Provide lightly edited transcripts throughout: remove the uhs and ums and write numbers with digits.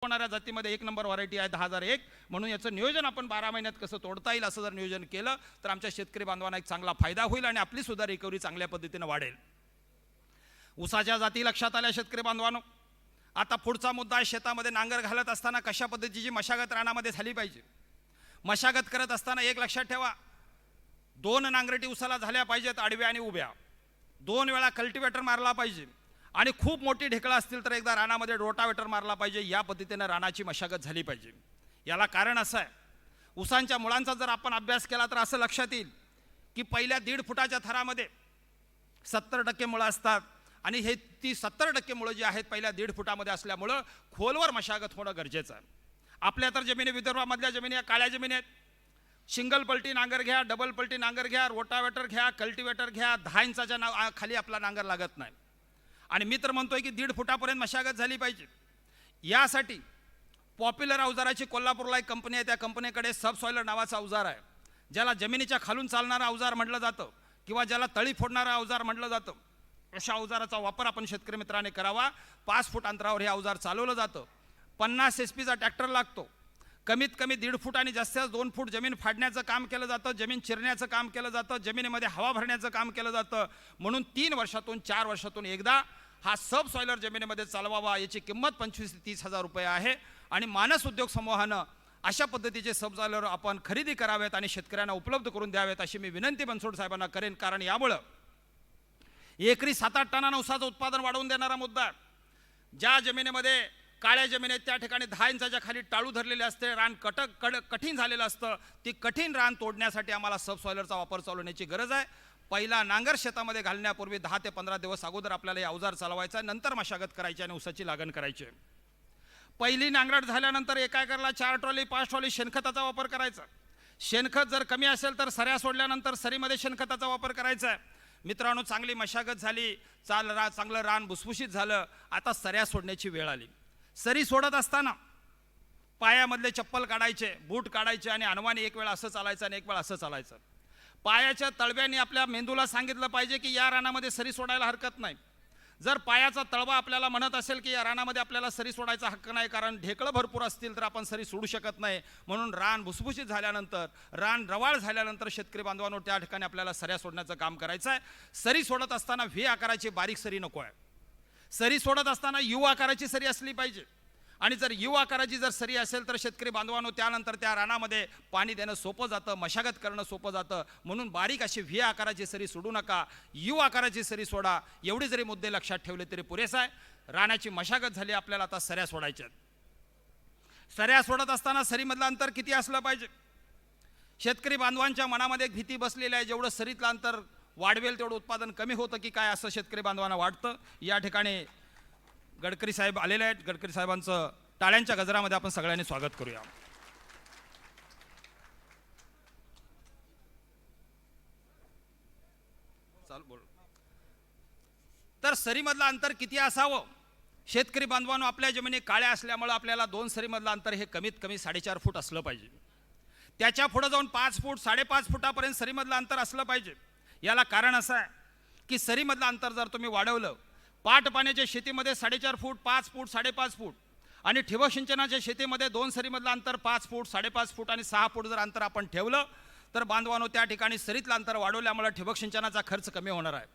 होणाऱ्या जातीमध्ये एक नंबर व्हरायटी आहे 10,001, म्हणून याचं नियोजन आपण 12 महिन्यात कसं तोडता येईल असं जर नियोजन केलं तर आमच्या शेतकरी बांधवांना एक चांगला फायदा होईल आणि आपली सुद्धा रिकव्हरी चांगल्या पद्धतीने वाढेल. ऊसाच्या जाती लक्षात आल्या शेतकरी बांधवांनो. आता पुढचा मुद्दा आहे, शेतामध्ये नांगर घालत असताना कशा पद्धतीची मशागत रानामध्ये झाली पाहिजे. मशागत करत असताना एक लक्षात ठेवा, 2 नांगरटी ऊसाला झाल्या पाहिजेत, आडव्या आणि उभ्या. 2 वेळा कल्टिवेटर मारला पाहिजे आणि खूप मोठी ढेकळं असतील तर एकदा रानामध्ये रोटावेटर मारला पाहिजे. या पद्धतीने रानाची मशागत झाली पाहिजे. याला कारण असं आहे, ऊसांच्या मुळांचा जर आपण अभ्यास केला तर असं लक्षात येईल की पहिल्या 1.5 फुटाच्या थरामध्ये 70% मुळं असतात आणि हे ती 70% मुळं जी आहेत पहिल्या 1.5 फुटामध्ये असल्यामुळं खोलवर मशागत होणं गरजेचं आहे. आपल्या तर जमिनी विदर्भामधल्या जमिनी काळ्या जमिनी आहेत. सिंगल पलटी नांगर घ्या, डबल पलटी नांगर घ्या, रोटावेटर घ्या, कल्टिवेटर घ्या, 10 इंचाच्या खाली आपला नांगर लागत नाही. आणि मी तर म्हणतोय की 1.5 फुटापर्यंत मशागत झाली पाहिजे. यासाठी पॉप्युलर अवजाराची कोल्हापूरला एक कंपनी आहे, त्या कंपनीकडे सबसॉइलर नावाचा अवजार आहे, ज्याला जमिनीच्या खालून चालणारा अवजार म्हटलं जातं किंवा ज्याला तळी फोडणारा अवजार म्हटलं जातं. अशा अवजाराचा वापर आपण शेतकरी मित्रांनी करावा. 5 फूट अंतरावर हे अवजार चालवलं जातं. 50 HP चा ट्रॅक्टर लागतो. कमीत कमी 1.5 फूट आणि जास्तीत 2 फूट जमीन फाडण्याचं काम केलं जातं, जमीन चिरण्याचं काम केलं जातं, जमिनीमध्ये हवा भरण्याचं काम केलं जातं. म्हणून 3 वर्षातून 4 वर्षातून एकदा हा सब सॉइलर जमिनीमध्ये चालवावा. याची किंमत 25 ते 30 हजार रुपये आहे आणि मानस उद्योग समूहानं अशा पद्धतीचे सब सॉइलर आपण खरेदी करावेत आणि शेतकऱ्यांना उपलब्ध करून द्यावेत अशी मी विनंती बनसोड साहेबांना करेन. कारण यामुळं एकरी 7-8 टनानं ऊसाचं उत्पादन वाढवून देणारा मुद्दा आहे. ज्या जमिनीमध्ये काळ्या जमीन आहेत त्या ठिकाणी 10 इंचाच्या खाली टाळू धरलेले असते, रान कठीण झालेलं असतं. ती कठीण रान तोडण्यासाठी आम्हाला सब सॉइलरचा वापर चालवण्याची गरज आहे. पहिला नांगर शेतामध्ये घालण्यापूर्वी 10 ते 15 दिवस अगोदर आपल्याला हे अवजार चालवायचं आहे, नंतर मशागत करायची आणि ऊसाची लागण करायची. पहिली नांगरट झाल्यानंतर एका एकरला 4 ट्रॉली 5 ट्रॉली शेणखताचा वापर करायचा. शेणखत जर कमी असेल तर सऱ्या सोडल्यानंतर सरीमध्ये शेणखताचा वापर करायचा आहे. मित्रांनो, चांगली मशागत झाली, चांगलं रान भुसभुशीत झालं, आता सऱ्या सोडण्याची वेळ आली. सरी सोडत असताना पायामधले चप्पल काढायचे, बूट काढायचे आणि अनवाणी एक वेळ असं चालायचं आणि एक वेळ असं चालायचं. पायाच्या तळव्याने आपल्या मेंदूला सांगितलं पाहिजे की या रानामध्ये सरी सोडायला हरकत नाही. जर पायाचा तळवा आपल्याला म्हणत असेल की या रानामध्ये आपल्याला सरी सोडायचा हक्क नाही कारण ढेकळं भरपूर असतील तर आपण सरी सोडू शकत नाही, म्हणून रान भुसभुशीत झाल्यानंतर, रान रवाळ झाल्यानंतर शेतकरी बांधवांनो त्या ठिकाणी आपल्याला सऱ्या सोडण्याचं काम करायचं आहे. सरी सोडत असताना व्ही आकाराची बारीक सरी नको आहे. सरी सोडत असताना यू आकाराची सरी असली पाहिजे आणि जर यू आकाराची जर सरी असेल तर शेतकरी बांधवांनो त्यानंतर त्या रानामध्ये पाणी देणं सोपं जातं, मशागत करणं सोपं जातं. म्हणून बारीक अशी व्ही आकाराची सरी सोडू नका, यू आकाराची सरी सोडा. एवढे जरी मुद्दे लक्षात ठेवले तरी पुरेसा आहे. रानाची मशागत झाली, आपल्याला आता सऱ्या सोडायच्या. सऱ्या सोडत असताना सरीमधलं अंतर किती असलं पाहिजे? शेतकरी बांधवांच्या मनामध्ये एक भीती बसलेली आहे, जेवढं सरीतलं अंतर वाढवेल तेवढं उत्पादन कमी होतं की काय असं शेतकरी बांधवांना वाटतं. या ठिकाणी गडकरी साहेब आलेले आहेत. गडकरी साहेबांचं टाळ्यांच्या गजरामध्ये आपण सगळ्यांनी स्वागत करूया. चाल बोल. तर सरीमधलं अंतर किती असावं? शेतकरी बांधवांनो, आपल्या जमिनी काळ्या असल्यामुळे आपल्याला 2 सरीमधलं अंतर हे कमीत कमी 4.5 फूट असलं पाहिजे. त्याच्या पुढे जाऊन 5 फूट 5.5 फुटापर्यंत सरीमधलं अंतर असलं पाहिजे. याला कारण असं आहे की सरीमधलं अंतर जर तुम्ही वाढवलं, पाट पाण्याच्या शेतीमध्ये 4.5 फूट 5 फूट 5.5 फूट आणि ठिबक सिंचनाच्या शेतीमध्ये 2 सरीमधलं अंतर 5 फूट 5.5 फूट आणि 6 फूट जर अंतर आपण ठेवलं तर बांधवांनो त्या ठिकाणी सरीतलं अंतर वाढवल्यामुळे ठिबक सिंचनाचा खर्च कमी होणार आहे.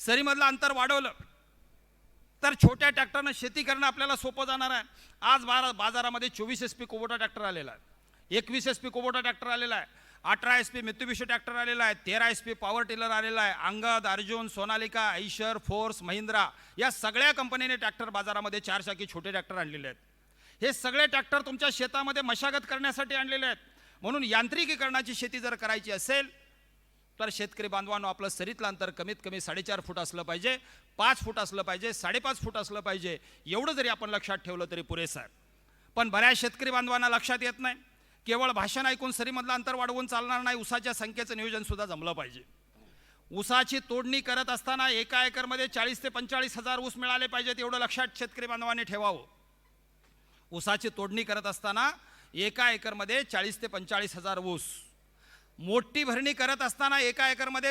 सरीमधलं अंतर वाढवलं तर छोट्या ट्रॅक्टरनं शेती करणं आपल्याला सोपं जाणार आहे. आज बाजारामध्ये 24 HP कुबोटा ट्रॅक्टर आलेला आहे, 21 HP कुबोटा ट्रॅक्टर आलेला आहे, 18 HP मित्सुबिशी ट्रॅक्टर आलेला आहे, 13 HP पॉवर टिलर आलेला आहे. अंगद, अर्जुन, सोनालिका, आयशर, फोर्स, महिंद्रा या सगळ्या कंपनीने ट्रॅक्टर बाजारामध्ये 4 चाकी छोटे ट्रॅक्टर आणलेले आहेत. हे सगळे ट्रॅक्टर तुमच्या शेतामध्ये मशागत करण्यासाठी आणलेले आहेत. म्हणून यांत्रिकीकरणाची शेती जर करायची असेल तर शेतकरी बांधवांनो आपलं सरीतलं अंतर कमीत कमी 4.5 फूट असलं पाहिजे, 5 फूट असलं पाहिजे, 5.5 फूट असलं पाहिजे. एवढं जरी आपण लक्षात ठेवलं तरी पुरेसं आहे. पण बऱ्याच शेतकरी बांधवांना लक्षात येत नाही. केवळ भाषण ऐकून सरीमधलं अंतर वाढवून चालणार नाही, ऊसाच्या संख्येचं नियोजन सुद्धा जमलं पाहिजे. ऊसाची तोडणी करत असताना एका एकरमध्ये 40 ते 45 हजार ऊस मिळाले पाहिजेत, एवढं लक्षात शेतकरी बांधवांनी ठेवावं. ऊसाची तोडणी करत असताना एका एकरमध्ये 40 ते 45 हजार ऊस. मोठी भरणी करत असताना एका एकरमध्ये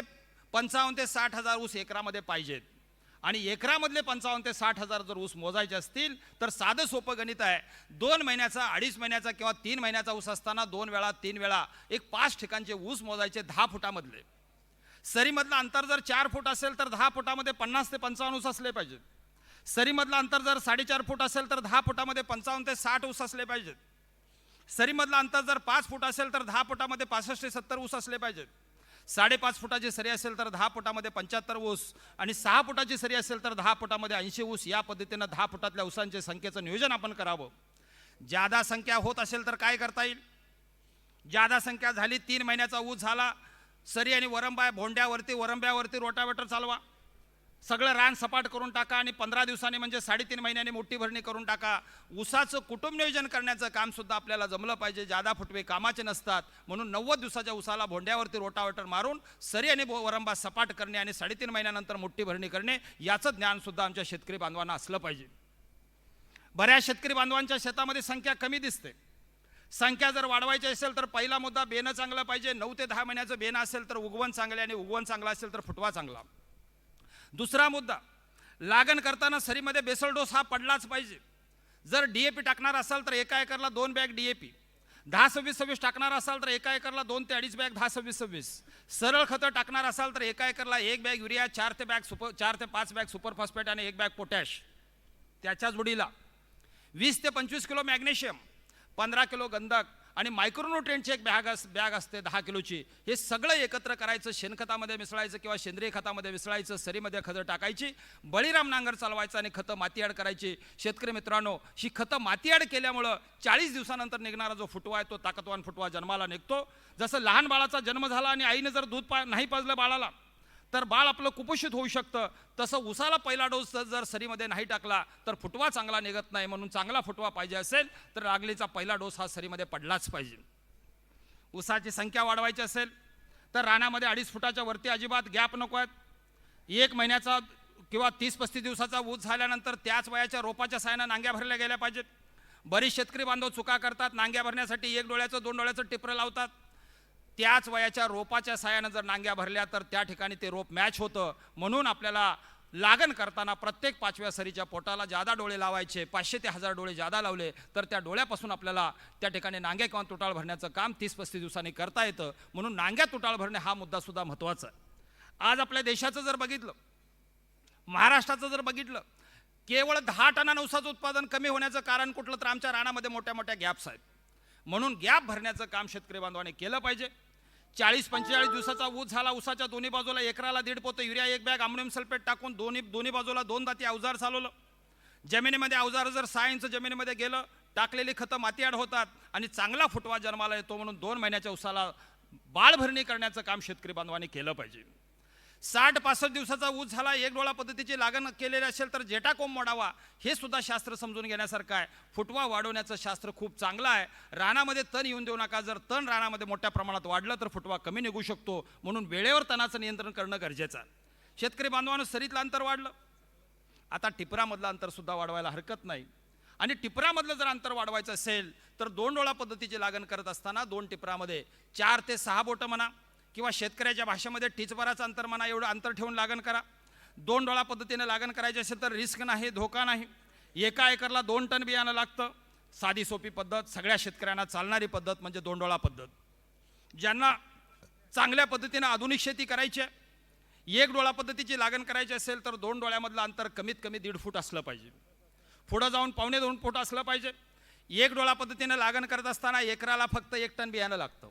55 ते 60 हजार ऊस एकरामध्ये पाहिजेत. आणि एकरामधले 55 ते 60 हजार जर ऊस मोजायचे असतील तर साधं सोपं गणित आहे. 2 महिन्याचा, 2.5 महिन्याचा किंवा 3 महिन्याचा ऊस असताना 2 वेळा 3 वेळा एक 5 ठिकाणचे ऊस मोजायचे 10 फुटामधले. सरीमधलं अंतर जर 4 फूट असेल तर 10 फुटामध्ये 50 ते 55 ऊस असले पाहिजेत. सरीमधलं अंतर जर 4.5 फूट असेल तर 10 फुटामध्ये 55 ते 60 ऊस असले पाहिजेत. सरीमधलं अंतर जर 5 फूट असेल तर 10 फुटामध्ये 65 ते 70 ऊस असले पाहिजेत. 5.5 फुटाची सरी असेल तर 10 फुटामध्ये 75 ऊस आणि 6 फुटाची सरी असेल तर 10 फुटामध्ये 80 ऊस. या पद्धतीनं 10 फुटातल्या ऊसांच्या संख्येचं नियोजन आपण करावं. जादा संख्या होत असेल तर काय करता येईल? जादा संख्या झाली, 3 महिन्याचा ऊस झाला, सरी आणि वरंबा वरंब्यावरती रोटावेटर चालवा, सगळं रान सपाट करून टाका आणि 15 दिवसांनी म्हणजे 3.5 महिन्यांनी मोठी भरणी करून टाका. ऊसाचं कुटुंब नियोजन करण्याचं काम सुद्धा आपल्याला जमलं पाहिजे. जादा फुटवे कामाचे नसतात, म्हणून 90 दिवसाच्या ऊसाला भोंड्यावरती रोटावेटर मारून सरी आणि वरंबा सपाट करणे आणि 3.5 महिन्यानंतर मोठी भरणी करणे याचं ज्ञान सुद्धा आमच्या शेतकरी बांधवांना असलं पाहिजे. बऱ्याच शेतकरी बांधवांच्या शेतामध्ये संख्या कमी दिसते. संख्या जर वाढवायची असेल तर पहिला मुद्दा बेनं चांगलं पाहिजे. 9 ते 10 महिन्याचं बेनं असेल तर उगवण चांगले आणि उगवण चांगलं असेल तर फुटवा चांगला. दुसरा मुद्दा, लागण करताना सरीमध्ये बेसल डोस हा पडलाच पाहिजे. जर DAP टाकणार असाल तर एका एकरला 2 बॅग DAP, 10-26-26 टाकणार असाल तर एका एकरला 2 ते 2.5 बॅग 10-26-26. सरळ खतं टाकणार असाल तर एका एकरला 1 बॅग युरिया, 4 ते 5 बॅग सुपर फॉस्फेट आणि 1 बॅग पोटॅश. त्याच्या जोडीला 20 ते 25 किलो मॅग्नेशियम, 15 किलो गंधक आणि मायक्रोन्यूट्रिएंटची एक बॅग असते 10 किलोची. हे सगळं एकत्र करायचं, शेणखतामध्ये मिसळायचं किंवा सेंद्रिय खतामध्ये मिसळायचं, सरीमध्ये खतं टाकायची, बळीराम नांगर चालवायचं आणि खतं माती ॲड करायची. शेतकरी मित्रांनो, ही खतं माती ॲड केल्यामुळं 40 दिवसानंतर निघणारा जो फुटवा आहे तो ताकदवान फुटवा जन्माला निघतो. जसं लहान बाळाचा जन्म झाला आणि आईने जर दूध नाही पाजलं बाळाला तर बाळ आपलं कुपोषित होऊ शकतं, तसं उसाला पहिला डोस जर सरीमध्ये नाही टाकला तर फुटवा चांगला निघत नाही. म्हणून चांगला फुटवा पाहिजे असेल तर लागलीचा पहिला डोस हा सरीमध्ये पडलाच पाहिजे. उसाची संख्या वाढवायची असेल तर रानामध्ये 2.5 फुटाच्या वरती अजिबात गॅप नको आहेत. 1 महिन्याचा किंवा 30-35 दिवसाचा ऊस झाल्यानंतर त्याच वयाच्या रोपाच्या साहाय्यानं नांग्या भरल्या गेल्या पाहिजेत. बरीच शेतकरी बांधव चुका करतात, नांग्या भरण्यासाठी 1 डोळ्याचं 2 डोळ्याचं टिपरं लावतात. त्याच वयाच्या रोपाच्या साहाय्यानं जर नांग्या भरल्या तर त्या ठिकाणी ते रोप मॅच होतं. म्हणून आपल्याला लागण करताना प्रत्येक 5व्या सरीच्या पोटाला जादा डोळे लावायचे. 500 ते 1000 डोळे जादा लावले तर त्या डोळ्यापासून आपल्याला त्या ठिकाणी नांग्या किंवा तुटाळ भरण्याचं काम 30-35 दिवसांनी करता येतं. म्हणून नांग्या तुटाळ भरणे हा मुद्दा सुद्धा महत्त्वाचा आहे. आज आपल्या देशाचं जर बघितलं, महाराष्ट्राचं जर बघितलं, केवळ 10 टनानं ऊसाचं उत्पादन कमी होण्याचं कारण कुठलं तर आमच्या रानामध्ये मोठ्या मोठ्या गॅप्स आहेत. म्हणून गॅप भरण्याचं काम शेतकरी बांधवांनी केलं पाहिजे. 40-45 दिवसाचा ऊस झाला, ऊसाच्या दोन्ही बाजूला एकराला 1.5 पोतं युरिया, 1 बॅग अमोनियम सल्फेट टाकून दोन्ही बाजूला 2 दाती अवजार चालवलं. जमिनीमध्ये अवजार जर 6 इंच जमिनीमध्ये गेलं, टाकलेली खतं माती ॲड होतात आणि चांगला फुटवा जन्माला येतो. म्हणून 2 महिन्याच्या ऊसाला बाळभरणी करण्याचं काम शेतकरी बांधवांनी केलं पाहिजे. 60-65 दिवसाचा ऊस झाला, 1 डोळा पद्धतीची लागण केलेली असेल तर जेटाकोंब मोडावा. हे सुद्धा शास्त्र समजून घेण्यासारखं आहे. फुटवा वाढवण्याचं शास्त्र खूप चांगलं आहे. रानामध्ये तण येऊन देऊ नका. जर तण रानामध्ये मोठ्या प्रमाणात वाढलं तर फुटवा कमी निघू शकतो. म्हणून वेळेवर तणाचं नियंत्रण करणं गरजेचं आहे. शेतकरी बांधवांनो, सरीतलं अंतर वाढलं, आता टिपरामधलं अंतर सुद्धा वाढवायला हरकत नाही. आणि टिपरामधलं जर अंतर वाढवायचं असेल तर 2 डोळा पद्धतीची लागण करत असताना 2 टिपरामध्ये 4 ते 6 बोटं म्हणा किंवा शेतकऱ्याच्या भाषेमध्ये टिचभराचं अंतर म्हणा, एवढं अंतर ठेवून लागण करा. 2 डोळा पद्धतीने लागण करायची असेल तर रिस्क नाही, धोका नाही. एका एकरला 2 टन बियाणं लागतं. साधी सोपी पद्धत, सगळ्या शेतकऱ्यांना चालणारी पद्धत म्हणजे 2 डोळा पद्धत. ज्यांना चांगल्या पद्धतीने आधुनिक शेती करायची आहे, 1 डोळा पद्धतीची लागण करायची असेल तर 2 डोळ्यामधलं अंतर कमीत कमी 1.5 फूट असलं पाहिजे. पुढं जाऊन 1.25-2 फूट असलं पाहिजे. 1 डोळा पद्धतीने लागण करत असताना एकराला फक्त 1 टन बियाणं लागतं,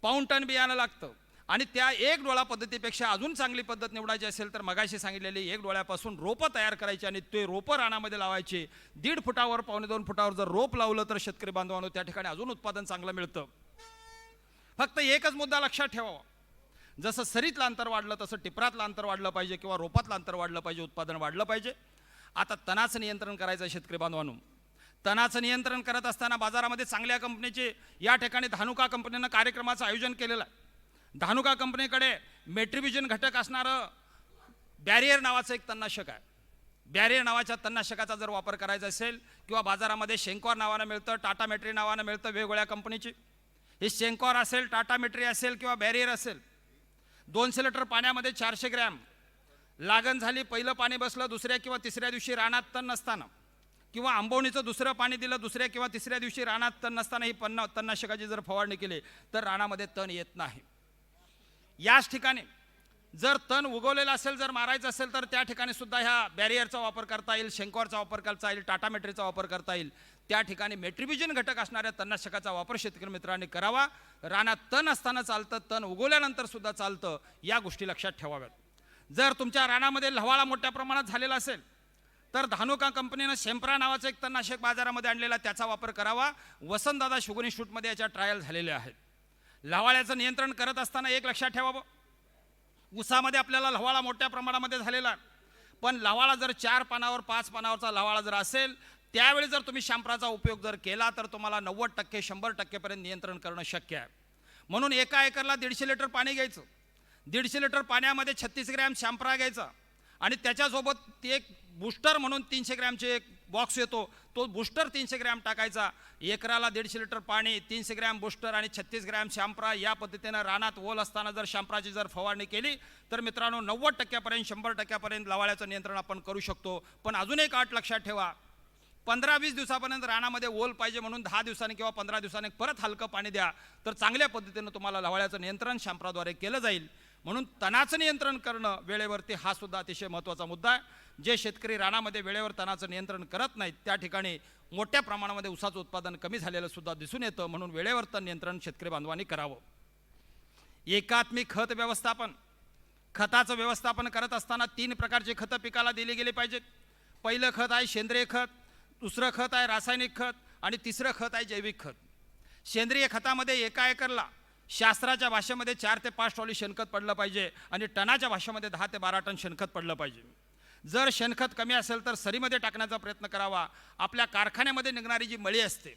1.5 टन बियाणं लागतं. आणि त्या 1 डोळा पद्धतीपेक्षा अजून चांगली पद्धत निवडायची असेल तर मगाशी सांगितलेली 1 डोळ्यापासून रोपं तयार करायची आणि ते रोपं रानामध्ये लावायची. 1.5 फुटावर 1.25-2 फुटावर जर रोप लावलं तर शेतकरी बांधवांनो त्या ठिकाणी अजून उत्पादन चांगलं मिळतं. फक्त एकच मुद्दा लक्षात ठेवावा, जसं सरीतलं अंतर वाढलं तसं टिपरातलं अंतर वाढलं पाहिजे किंवा रोपातलं अंतर वाढलं पाहिजे, उत्पादन वाढलं पाहिजे. आता तणाचं नियंत्रण करायचं शेतकरी बांधवांनो. तणाचं नियंत्रण करत असताना बाजारामध्ये चांगल्या कंपनीचे या ठिकाणी धानुका कंपनीनं कार्यक्रमाचं आयोजन केलेलं आहे. धानुका कंपनीकडे मेट्रिब्युजन घटक असणारं बॅरियर नावाचं एक तणनाशक आहे. बॅरियर नावाच्या तणनाशकाचा जर वापर करायचा असेल किंवा बाजारामध्ये शेंकॉर नावानं मिळतं, टाटा मेट्री नावानं मिळतं वेगवेगळ्या कंपनीची. हे शेंकॉर असेल, टाटा मेट्री असेल किंवा बॅरियर असेल, 200 लिटर पाण्यामध्ये 400 ग्रॅम लागण झाली, पहिलं पाणी बसलं, दुसऱ्या किंवा तिसऱ्या दिवशी रानात तण नसताना, किंवा आंबवणीचं दुसरं पाणी दिलं, दुसऱ्या किंवा तिसऱ्या दिवशी रानात तण नसताना ही तणनाशकाची जर फवारणी केली तर रानामध्ये तण येत नाही. याच ठिकाणी जर तण उगवलेलं असेल, जर मारायचं असेल तर त्या ठिकाणी सुद्धा ह्या बॅरियरचा वापर करता येईल, शेंकॉरचा वापर करता येईल, टाटा मेट्रीचा वापर करता येईल. त्या ठिकाणी मेट्रिबिजन घटक असणाऱ्या तणनाशकाचा वापर शेतकरी मित्रांनी करावा. रानात तण असताना चालतं, तण उगवल्यानंतर सुद्धा चालतं, या गोष्टी लक्षात ठेवाव्यात. जर तुमच्या रानामध्ये लव्हाळा मोठ्या प्रमाणात झालेला असेल तर धानुका कंपनीनं शेंप्रा नावाचं एक तणनाशक बाजारामध्ये आणलेला, त्याचा वापर करावा. वसंतदादा शुगर इन्स्टिट्यूटमध्ये याच्या ट्रायल झालेल्या आहेत. लव्हाळ्याचं नियंत्रण करत असताना एक लक्षात ठेवावं, ऊसामध्ये आपल्याला लव्हाळा मोठ्या प्रमाणामध्ये झालेला, पण लव्हाळा जर 4 पानावर 5 पानावरचा लव्हाळा जर असेल, त्यावेळी जर तुम्ही शॅम्प्राचा उपयोग जर केला तर तुम्हाला 90% 100% नियंत्रण करणं शक्य आहे. म्हणून एका एकरला 150 लिटर पाणी घ्यायचं, 150 लिटर पाण्यामध्ये 36 ग्रॅम शॅम्प्रा घ्यायचा आणि त्याच्यासोबत एक बूस्टर म्हणून 300 ग्रॅमचे एक बॉक्स येतो, तो बूस्टर 300 ग्रॅम टाकायचा. एकराला 150 लिटर पाणी, 300 ग्रॅम बूस्टर आणि 36 ग्रॅम शॅम्प्रा, या पद्धतीनं रानात ओल असताना जर शॅम्प्राची जर फवारणी केली तर मित्रांनो 90% 100% लव्हाळ्याचं नियंत्रण आपण करू शकतो. पण अजून एक अट लक्षात ठेवा, 15-20 दिवसापर्यंत रानामध्ये ओल पाहिजे, म्हणून 10 दिवसांनी किंवा 15 दिवसांनी परत हलकं पाणी द्या, तर चांगल्या पद्धतीनं तुम्हाला लव्हाळ्याचं नियंत्रण शॅम्प्राद्वारे केलं जाईल. म्हणून तणाचं नियंत्रण करणं वेळेवरती हा सुद्धा अतिशय महत्त्वाचा मुद्दा आहे. जे शेतकरी रानामध्ये वेळेवर तणाचं नियंत्रण करत नाहीत त्या ठिकाणी मोठ्या प्रमाणामध्ये ऊसाचं उत्पादन कमी झालेलं सुद्धा दिसून येतं. म्हणून वेळेवर तण नियंत्रण शेतकरी बांधवांनी करावं. एकात्मिक खत व्यवस्थापन, खताचं व्यवस्थापन करत असताना 3 प्रकारची खतं पिकाला दिली गेली पाहिजेत. पहिलं खत आहे सेंद्रिय खत, दुसरं खत आहे रासायनिक खत आणि तिसरं खत आहे जैविक खत. सेंद्रिय खतामध्ये एका एकरला शास्त्राच्या भाषेमध्ये 4 ते 5 ट्रॉली शेणखत पडलं पाहिजे आणि टनाच्या भाषेमध्ये 10 ते 12 टन शेणखत पडलं पाहिजे. जर शेणखत कमी असेल तर सरीमध्ये टाकण्याचा प्रयत्न करावा. आपल्या कारखान्यामध्ये निघणारी जी मळी असते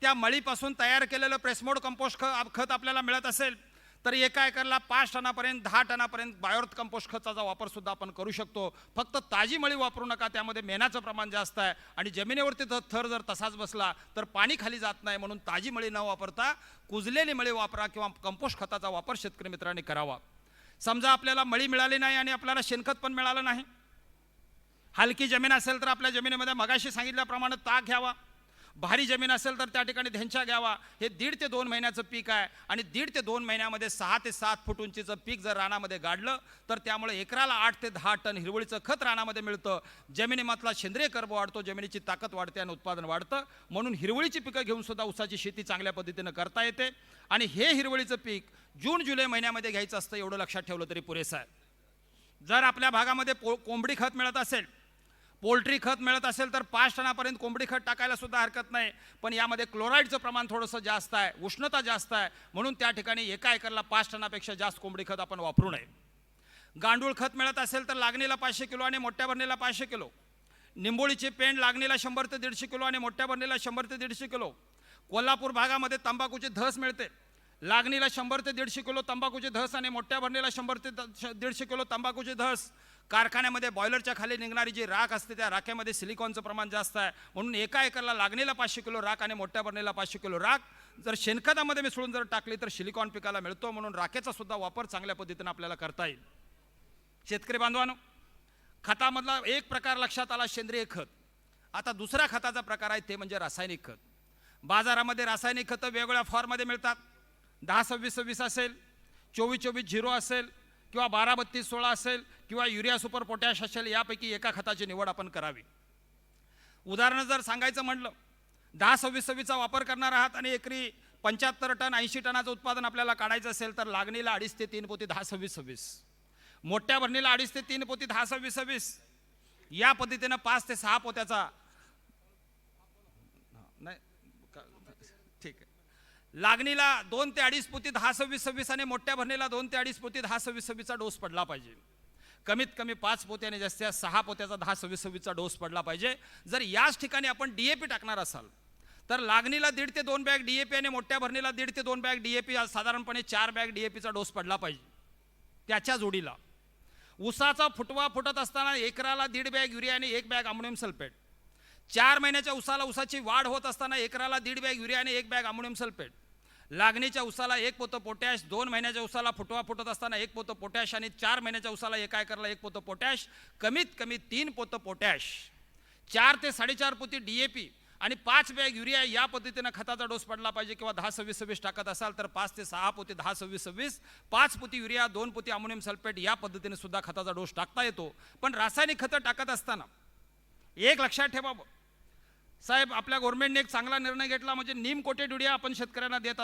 त्या मळीपासून तयार केलेलं प्रेसमोड कंपोस्ट खत आपल्याला मिळत असेल तर एका एकरला 5 टनापर्यंत 10 टनापर्यंत बायोर्थ कंपोस्ट खताचा वापर सुद्धा आपण करू शकतो. फक्त ताजी मळी वापरू नका, त्यामध्ये मेणाचं प्रमाण जास्त आहे आणि जमिनीवरती थर जर तसाच बसला तर पाणी खाली जात नाही. म्हणून ताजी मळी न वापरता कुजलेली मळी वापरा किंवा कंपोस्ट खताचा वापर शेतकरी मित्रांनी करावा. समजा आपल्याला मळी मिळाली नाही आणि आपल्याला शेणखत पण मिळालं नाही, हलकी जमीन असेल तर आपल्या जमिनीमध्ये मगाशी सांगितल्याप्रमाणे ताक घ्यावा. भारी जमीन असेल तर त्या ठिकाणी धेंचा घ्यावा. हे 1.5 ते 2 महिन्याचं पीक आहे आणि 1.5 ते 2 महिन्यामध्ये 6 ते 7 फूट उंचीचं पीक जर रानामध्ये गाडलं तर त्यामुळे एकराला 8 ते 10 टन हिरवळीचं खत रानामध्ये मिळतं. जमिनीमधला सेंद्रिय कर्ब वाढतो, जमिनीची ताकद वाढते आणि उत्पादन वाढतं. म्हणून हिरवळीची पिकं घेऊन सुद्धा ऊसाची शेती चांगल्या पद्धतीनं करता येते. आणि हे हिरवळीचं पीक जून-जुलै महिन्यामध्ये घ्यायचं असतं, एवढं लक्षात ठेवलं तरी पुरेसं आहे. जर आपल्या भागामध्ये कोंबडी खत मिळत असेल, पोल्ट्री खत मिळत असेल तर 5 टनापर्यंत कोंबडी खत टाकायला सुद्धा हरकत नाही. पण यामध्ये क्लोराईडचं प्रमाण थोडंसं जास्त आहे, उष्णता जास्त आहे, म्हणून त्या ठिकाणी एका एकरला 5 टनापेक्षा जास्त कोंबडी खत आपण वापरू नये. गांडूळ खत मिळत असेल तर लागणीला 500 किलो आणि मोठ्या भरणीला 500 किलो. निंबोळीची पेंड लागणीला 100 ते 150 किलो आणि मोठ्या भरणीला 100 ते 150 किलो. कोल्हापूर भागामध्ये तंबाखूची धस मिळते, लागणीला 100 ते 150 किलो तंबाखूची धस आणि मोठ्या भरणीला 100 ते 150 किलो तंबाखूची धस. कारखान्यामध्ये बॉयलरच्या खाली निघणारी जी राख असते त्या राखेमध्ये सिलिकॉनचं प्रमाण जास्त आहे, म्हणून एका एकरला लागणीला 500 किलो राख आणि मोठ्या भरणीला 500 किलो राख जर शेणखतामध्ये मिसळून जर टाकली तर सिलिकॉन पिकाला मिळतो. म्हणून राखेचा सुद्धा वापर चांगल्या पद्धतीने आपल्याला करता येईल. शेतकरी बांधवांनो, खतामधला एक प्रकार लक्षात आला सेंद्रिय खत. आता दुसरा खताचा प्रकार आहे ते म्हणजे रासायनिक खत. बाजारामध्ये रासायनिक खतं वेगवेगळ्या फॉर्ममध्ये मिळतात. 10-26-26 असेल, 24-24-0 असेल किंवा 12-32-16 असेल किंवा युरिया सुपर पोटॅश असेल, यापैकी एका खताची निवड आपण करावी. उदाहरण जर सांगायचं म्हटलं, 10-26-26चा वापर करणार आहात आणि एकरी 75 टन 80 टनाचं उत्पादन आपल्याला काढायचं असेल तर लागणीला 2.5 ते 3 पोती 10-26-26, मोठ्या भरणीला 2.5 ते 3 पोती 10-26-26, या पद्धतीनं 5 ते 6 पोत्याचा नाही ठीक आहे. लागणीला 2 ते 2.5 पोती 10-26-26 आणि मोठ्या भरणीला 2 ते 2.5 पोती 10-26-26चा डोस पडला पाहिजे. कमीत कमी 5 पोते आणि जास्तीत जास्त 6 पोत्याचा 10-26-26चा डोस पडला पाहिजे. जर याच ठिकाणी आपण DAP टाकणार असाल तर लागणीला 1.5 ते 2 बॅग DAP आणि मोठ्या भरणीला 1.5 ते 2 बॅग DAP, साधारणपणे 4 बॅग DAPचा डोस पडला पाहिजे. त्याच्या जोडीला ऊसाचा फुटवा फुटत असताना एकराला 1.5 बॅग युरिया आणि 1 बॅग अमोनियम सल्फेट. 4 महिन्याच्या ऊसाला ऊसाची वाढ होत असताना एकराला 1.5 बॅग युरिया आणि 1 बॅग अमोनियम सल्फेट. लागणीच्या उसाला 1 पोतं पोटॅश, 2 महिन्याच्या उसाला फुटवा फुटत असताना 1 पोतं पोटॅश आणि 4 महिन्याच्या उसाला 1 एकरला 1 पोतं पोटॅश, कमीत कमी 3 पोतं पोटॅश, 4 ते 4.5 पोती DAP आणि 5 बॅग युरिया या पद्धतीने खताचा डोस पडला पाहिजे. किंवा 10-26-26 टाकत असाल तर 5 ते 6 पोती 10-26-26, 5 पोती युरिया, 2 पोती अमोनियम सल्फेट या पद्धतीने सुद्धा खताचा डोस टाकता येतो. पण रासायनिक खतं टाकत असताना एक लक्षात ठेवावं साहेब, आपल्या गव्हर्नमेंटने एक चांगला निर्णय घेतला, म्हणजे नीम कोटेड युरिया आपण शेतकऱ्यांना देत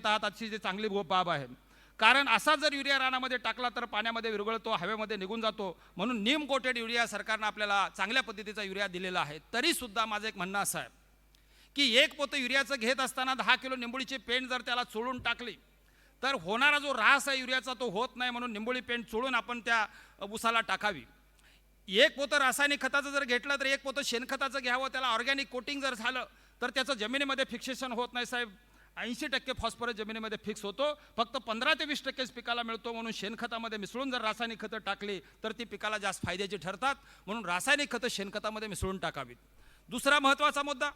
आहात अशी जी चांगली बाब आहे. कारण असा जर युरिया रानामध्ये टाकला तर पाण्यामध्ये विरघळतो, हवेमध्ये निघून जातो. म्हणून नीम कोटेड युरिया सरकारनं आपल्याला चांगल्या पद्धतीचा युरिया दिलेला आहे. तरीसुद्धा माझं एक म्हणणं असं आहे की 1 पोतं युरियाचं घेत असताना 10 किलो निंबोळीची पेंड जर त्याला चोळून टाकली तर होणारा जो ऱ्हास आहे युरियाचा तो होत नाही. म्हणून निंबोळी पेंड चोळून आपण त्या उसाला टाकावी. 1 पोतं रासायनिक खताचं जर घेतलं तर 1 पोतं शेणखताचं घ्यावं. त्याला ऑर्गॅनिक कोटिंग जर झालं तर त्याचं जमिनीमध्ये फिक्सेशन होत नाही साहेब. 80% फॉस्फरस जमिनीमध्ये फिक्स होतो, फक्त 15 ते 20% पिकाला मिळतो. म्हणून शेणखतामध्ये मिसळून जर रासायनिक खतं टाकली तर ती पिकाला जास्त फायद्याची ठरतात. म्हणून रासायनिक खतं शेणखतामध्ये मिसळून टाकावीत. दुसरा महत्त्वाचा मुद्दा,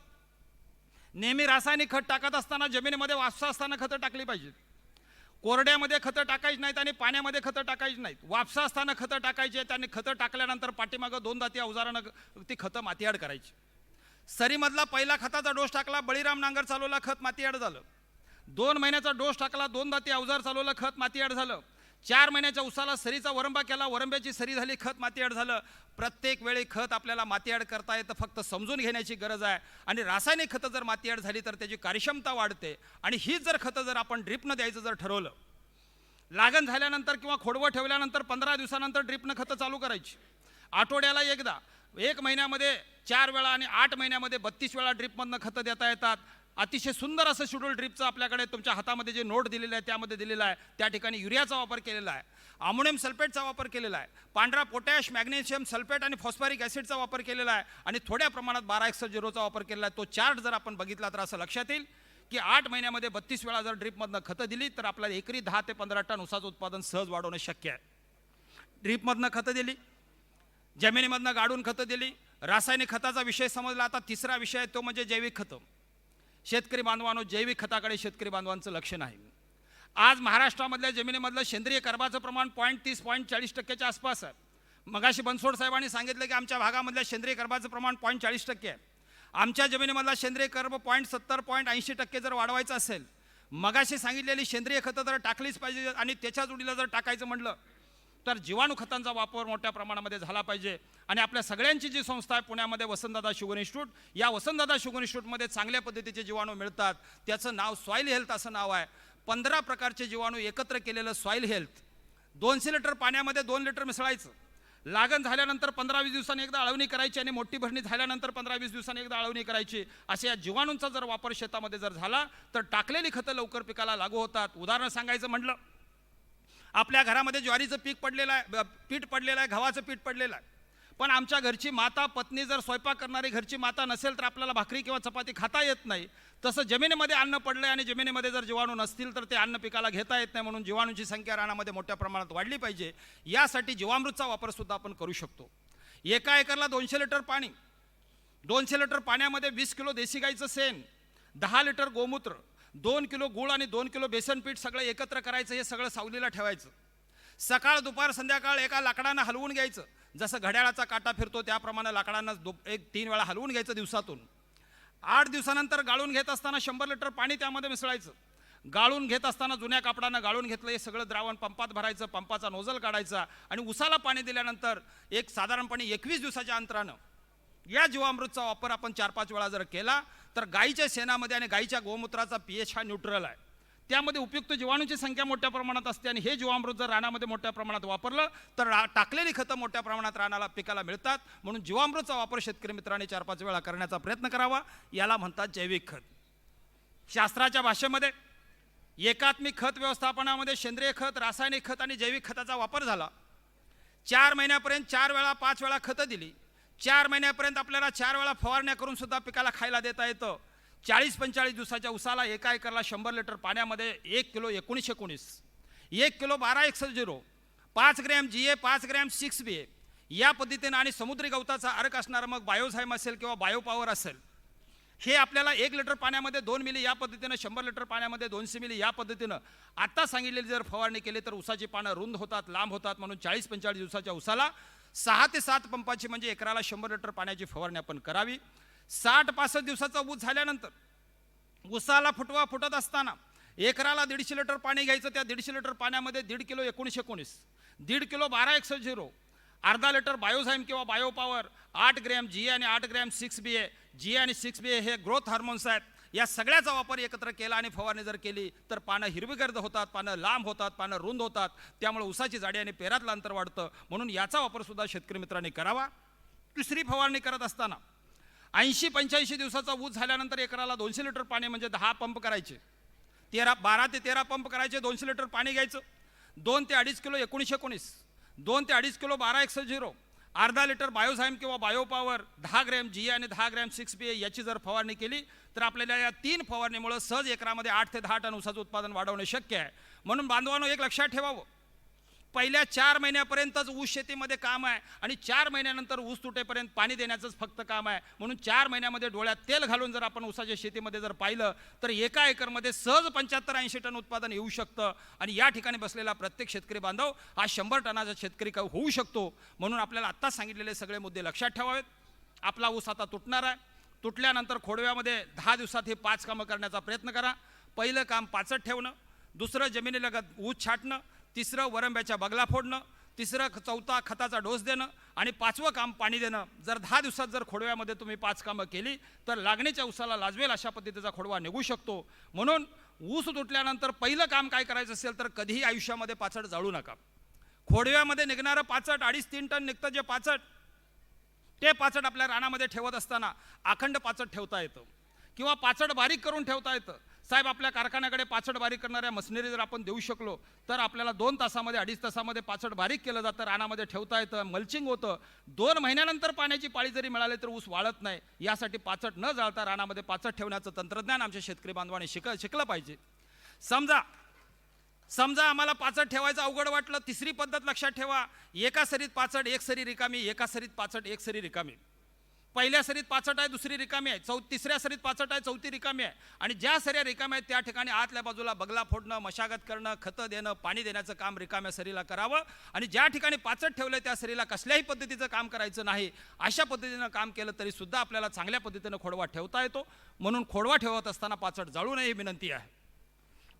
नेहमी रासायनिक खत टाकत असताना जमिनीमध्ये वाफसा असताना खतं टाकली पाहिजेत. कोरड्यामध्ये खतं टाकायची नाहीत आणि पाण्यामध्ये खतं टाकायची नाहीत. वापसा असताना खतं टाकायची आहेत आणि खतं टाकल्यानंतर पाठीमागं 2 दाती अवजारानं ती खतं मातीआड करायची. सरीमधला पहिला खताचा डोस टाकला, बळीराम नांगर चालवला, खत मातीआड झालं. 2 महिन्याचा डोस टाकला, 2 दाती अवजार चालवलं, खत मातीआड झालं. 4 महिन्याच्या उसाला सरीचा वरंबा केला, वरंब्याची सरी झाली, खत मातीआड झालं. प्रत्येक वेळी खत आपल्याला मातीआड करता येतं, फक्त समजून घेण्याची गरज आहे. आणि रासायनिक खतं जर मातीआड झाली तर त्याची कार्यक्षमता वाढते. आणि हीच जर खतं जर आपण ड्रिपनं द्यायचं जर ठरवलं, लागण झाल्यानंतर किंवा खोडवं ठेवल्यानंतर 15 दिवसानंतर ड्रिपनं खतं चालू करायची. आठवड्याला एकदा, 1 महिन्यामध्ये 4 वेळा आणि 8 महिन्यामध्ये 32 वेळा ड्रिपमधनं खतं देता येतात. अतिशय सुंदर असं शेड्यूल ड्रिपचं आपल्याकडे तुमच्या हातामध्ये जे नोट दिलेलं आहे त्यामध्ये दिलेलं आहे. त्या ठिकाणी युरियाचा वापर केलेला आहे, अमोनियम सल्फेटचा वापर केलेला आहे, पांढरा पोटॅश, मॅग्नेशियम सल्फेट आणि फॉस्फरिक ॲसिडचा वापर केलेला आहे आणि थोड्या प्रमाणात 12-1-0चा वापर केलेला आहे. तो चार्ट जर आपण बघितला तर असं लक्षात येईल की 8 महिन्यामध्ये 32 वेळा जर ड्रिपमधनं खतं दिली तर आपल्याला एकरी 10 ते 15 टन ऊसाचं उत्पादन सहज वाढवणं शक्य आहे. ड्रिपमधनं खतं दिली, जमिनीमधनं गाडून खतं दिली. रासायनिक खताचा विषय समजला. आता तिसरा विषय आहे तो म्हणजे जैविक खतं. शेतकरी बांधवांनो, जैविक खताकडे शेतकरी बांधवांचं लक्ष नाही. आज महाराष्ट्रामधल्या जमिनीमधलं सेंद्रिय कर्बाचं प्रमाण 0.30-0.40% आसपास आहे. मगाशी बनसोड साहेबांनी सांगितलं की आमच्या भागामधल्या सेंद्रिय कर्बाचं प्रमाण 0.40% आहे. आमच्या जमिनीमधला सेंद्रिय कर्ब 0.70-0.80% जर वाढवायचं असेल, मगाशी सांगितलेली सेंद्रिय खतं जर टाकलीच पाहिजे आणि त्याच्या जोडीला जर टाकायचं म्हटलं तर जीवाणू खतांचा वापर मोठ्या प्रमाणामध्ये झाला पाहिजे. आणि आपल्या सगळ्यांची जी संस्था आहे पुण्यामध्ये वसंतदादा शुगर इन्स्टिट्यूट, या वसंतदादा शुगर इन्स्टिट्यूटमध्ये चांगल्या पद्धतीचे जीवाणू मिळतात. त्याचं नाव सॉईल हेल्थ असं नाव आहे. 15 प्रकारचे जीवाणू एकत्र केलेलं सॉईल हेल्थ. 200 लिटर पाण्यामध्ये 2 लिटर मिसळायचं. लागण झाल्यानंतर 15-20 दिवसांनी एकदा अळवणी करायची आणि मोठी भरणी झाल्यानंतर 15-20 दिवसांनी एकदा अळवणी करायची. अशा या जीवाणूंचा जर वापर शेतामध्ये जर झाला तर टाकलेली खतं लवकर पिकाला लागू होतात. उदाहरण सांगायचं म्हटलं, आपल्या घरामध्ये ज्वारीचं पीठ पडलेलं आहे, गव्हाचं पीठ पडलेलं आहे, पण आमच्या घरची माता पत्नी जर स्वयंपाक करणारी घरची माता नसेल तर आपल्याला भाकरी किंवा चपाती खाता येत नाही. तसं जमिनीमध्ये अन्न पडलंय आणि जमिनीमध्ये जर जीवाणू नसतील तर ते अन्न पिकाला घेता येत नाही. म्हणून जीवाणूंची संख्या रानामध्ये मोठ्या प्रमाणात वाढली पाहिजे. यासाठी जीवामृतचा वापर सुद्धा आपण करू शकतो. 1 एकरला 200 लिटर पाणी, 200 लिटर पाण्यामध्ये 20 किलो देशी गाईचं शेण, 10 लिटर गोमूत्र, 2 किलो गूळ आणि 2 किलो बेसन पीठ सगळं एकत्र करायचं. हे सगळं सावलीला ठेवायचं. सकाळ दुपार संध्याकाळ एका लाकडानं हलवून घ्यायचं. जसं घड्याळाचा काटा फिरतो त्याप्रमाणे लाकडांना 3 वेळा हलवून घ्यायचं दिवसातून. 8 दिवसानंतर गाळून घेत असताना 100 लिटर पाणी त्यामध्ये मिसळायचं. गाळून घेत असताना जुन्या कापडानं गाळून घेतलं हे सगळं द्रावण पंपात भरायचं, पंपाचा नोझल काढायचा आणि उसाला पाणी दिल्यानंतर एक साधारणपणे 21 दिवसाच्या अंतरानं या जीवामृतचा वापर आपण 4-5 वेळा जर केला तर गाईच्या शेणामध्ये आणि गाईच्या गोमूत्राचा pH हा न्यूट्रल आहे. त्यामध्ये उपयुक्त जीवाणूंची संख्या मोठ्या प्रमाणात असते आणि हे जीवामृत जर रानामध्ये मोठ्या प्रमाणात वापरलं तर टाकलेली खतं मोठ्या प्रमाणात रानाला पिकाला मिळतात. म्हणून जीवामृतचा वापर शेतकरी मित्रांनी 4-5 वेळा करण्याचा प्रयत्न करावा. याला म्हणतात जैविक खत. शास्त्राच्या भाषेमध्ये एकात्मिक खत व्यवस्थापनामध्ये सेंद्रिय खत, रासायनिक खत आणि जैविक खताचा वापर झाला. 4 महिन्यापर्यंत 4 वेळा 5 वेळा खतं दिली. 4 महिन्यापर्यंत आपल्याला 4 वेळा फवारण्या करून सुद्धा पिकाला खायला देता येतं. 40-45 दिवसाच्या उसाला 1 एकरला 100 लिटर पाण्यामध्ये 1 kilo 19-19, 1 kilo 12-1-0, 5 gram GA, 5 gram 6BA या पद्धतीनं आणि समुद्री गवताचा अर्क असणारा मग बायोझाईम असेल किंवा बायोपॉवर असेल हे आपल्याला 1 लिटर पाण्यामध्ये 2 मिली या पद्धतीनं, 100 लिटर पाण्यामध्ये 200 मिली या पद्धतीनं आता सांगितलेली जर फवारणी केली तर ऊसाची पानं रुंद होतात, लांब होतात. म्हणून 40-45 दिवसाच्या ऊसाला 6 ते 7 पंपाची म्हणजे एकराला 100 लिटर पाण्याची फवारणी आपण करावी. 60-65 दिवसाचा ऊस झाल्यानंतर ऊसाला फुटवा फुटत असताना एकराला 150 लिटर पाणी घ्यायचं. त्या 150 लिटर पाण्यामध्ये 1.5 किलो 19-19, 1.5 किलो 12-160, अर्धा लिटर बायोझाईम किंवा बायोपॉवर, 8 ग्रॅम GA आणि 8 ग्रॅम 6BA. GA आणि 6BA हे ग्रोथ हार्मोन्स आहेत. या सगळ्याचा वापर एकत्र केला आणि फवारणी जर केली तर पानं हिरवीगर्द होतात, पानं लांब होतात, पानं रुंद होतात. त्यामुळे ऊसाची जाडी आणि पेरातलं अंतर वाढतं. म्हणून याचा वापर सुद्धा शेतकरी मित्रांनी करावा. तिसरी फवारणी करत असताना 80-85 दिवसाचा ऊस झाल्यानंतर एकराला 200 लिटर पाणी म्हणजे 10 पंप करायचे. 12 ते 13 पंप करायचे. 200 लिटर पाणी घ्यायचं. 2 ते 2.5 किलो 19-19, 2 ते 2.5 किलो 12-160, अर्धा लिटर बायोझाईम किंवा बायोपॉवर, 10 ग्रॅम GA आणि 10 ग्रॅम 6BA याची जर फवारणी केली तर आपल्याला या 3 फवारणीमुळे सहज एकरामध्ये 8 ते 10 टन ऊसाचं उत्पादन वाढवणे शक्य आहे. म्हणून बांधवांनो एक लक्षात ठेवावं, पहिल्या 4 महिन्यापर्यंतच ऊस शेतीमध्ये काम आहे आणि 4 महिन्यानंतर ऊस तुटेपर्यंत पाणी देण्याचंच फक्त काम आहे. म्हणून 4 महिन्यामध्ये डोळ्यात तेल घालून जर आपण ऊसाच्या शेतीमध्ये जर पाहिलं तर एका एकरमध्ये सहज 75-80 टन उत्पादन येऊ शकतं. आणि या ठिकाणी बसलेला प्रत्येक शेतकरी बांधव हा 100 टनाचा शेतकरी होऊ शकतो. म्हणून आपल्याला आत्ताच सांगितलेले सगळे मुद्दे लक्षात ठेवावेत. आपला ऊस आता तुटणार आहे. तुटल्यानंतर खोडव्यामध्ये 10 दिवसात हे 5 कामं करण्याचा प्रयत्न करा. पहिलं काम पाचट ठेवणं, दुसरं जमिनीलगत ऊस छाटणं, तिसरं वरंब्याच्या बगला फोडणं, चौथा खताचा डोस देणं आणि 5वं काम पाणी देणं. जर 10 दिवसात जर खोडव्यामध्ये तुम्ही 5 कामं केली तर लागणीच्या ऊसाला लाजवेल अशा पद्धतीचा खोडवा निघू शकतो. म्हणून ऊस तुटल्यानंतर पहिलं काम काय करायचं असेल तर कधीही आयुष्यामध्ये पाचट जाळू नका. खोडव्यामध्ये निघणारं पाचट 2.5-3 टन निघतं. जे पाचट ते पाचट आपल्या रानामध्ये ठेवत असताना अखंड पाचट ठेवता येतं किंवा पाचट बारीक करून ठेवता येतं. साहेब, आपल्या कारखान्याकडे पाचट बारीक करणाऱ्या मशिनरी जर आपण देऊ शकलो तर आपल्याला 2 तासामध्ये 2.5 तासामध्ये पाचट बारीक केलं जातं, रानामध्ये ठेवता येतं, मल्चिंग होतं. 2 महिन्यानंतर पाण्याची पाळी जरी मिळाली तर ऊस वाळत नाही. यासाठी पाचट न जाळता रानामध्ये पाचट ठेवण्याचं तंत्रज्ञान आमच्या शेतकरी बांधवांनी शिकलं पाहिजे. समजा आम्हाला पाचट ठेवायचं अवघड वाटलं, तिसरी पद्धत लक्षात ठेवा. एका सरीत पाचट 1 सरी रिकामी, एका सरीत पाचट 1 सरी रिकामी. पहिल्या सरीत पाचट आहे, दुसरी रिकामी आहे. तिसऱ्या सरीत पाचट आहे, चौथी रिकामी आहे. आणि ज्या सऱ्या रिकाम्या आहेत त्या ठिकाणी आतल्या बाजूला बगला फोडणं, मशागत करणं, खतं देणं, पाणी देण्याचं काम रिकाम्या सरीला करावं. आणि ज्या ठिकाणी पाचट ठेवलं त्या सरीला कसल्याही पद्धतीचं काम करायचं नाही. अशा पद्धतीनं काम केलं तरी सुद्धा आपल्याला चांगल्या पद्धतीनं खोडवा ठेवता येतो. म्हणून खोडवा ठेवत असताना पाचट जाळू नये ही विनंती आहे.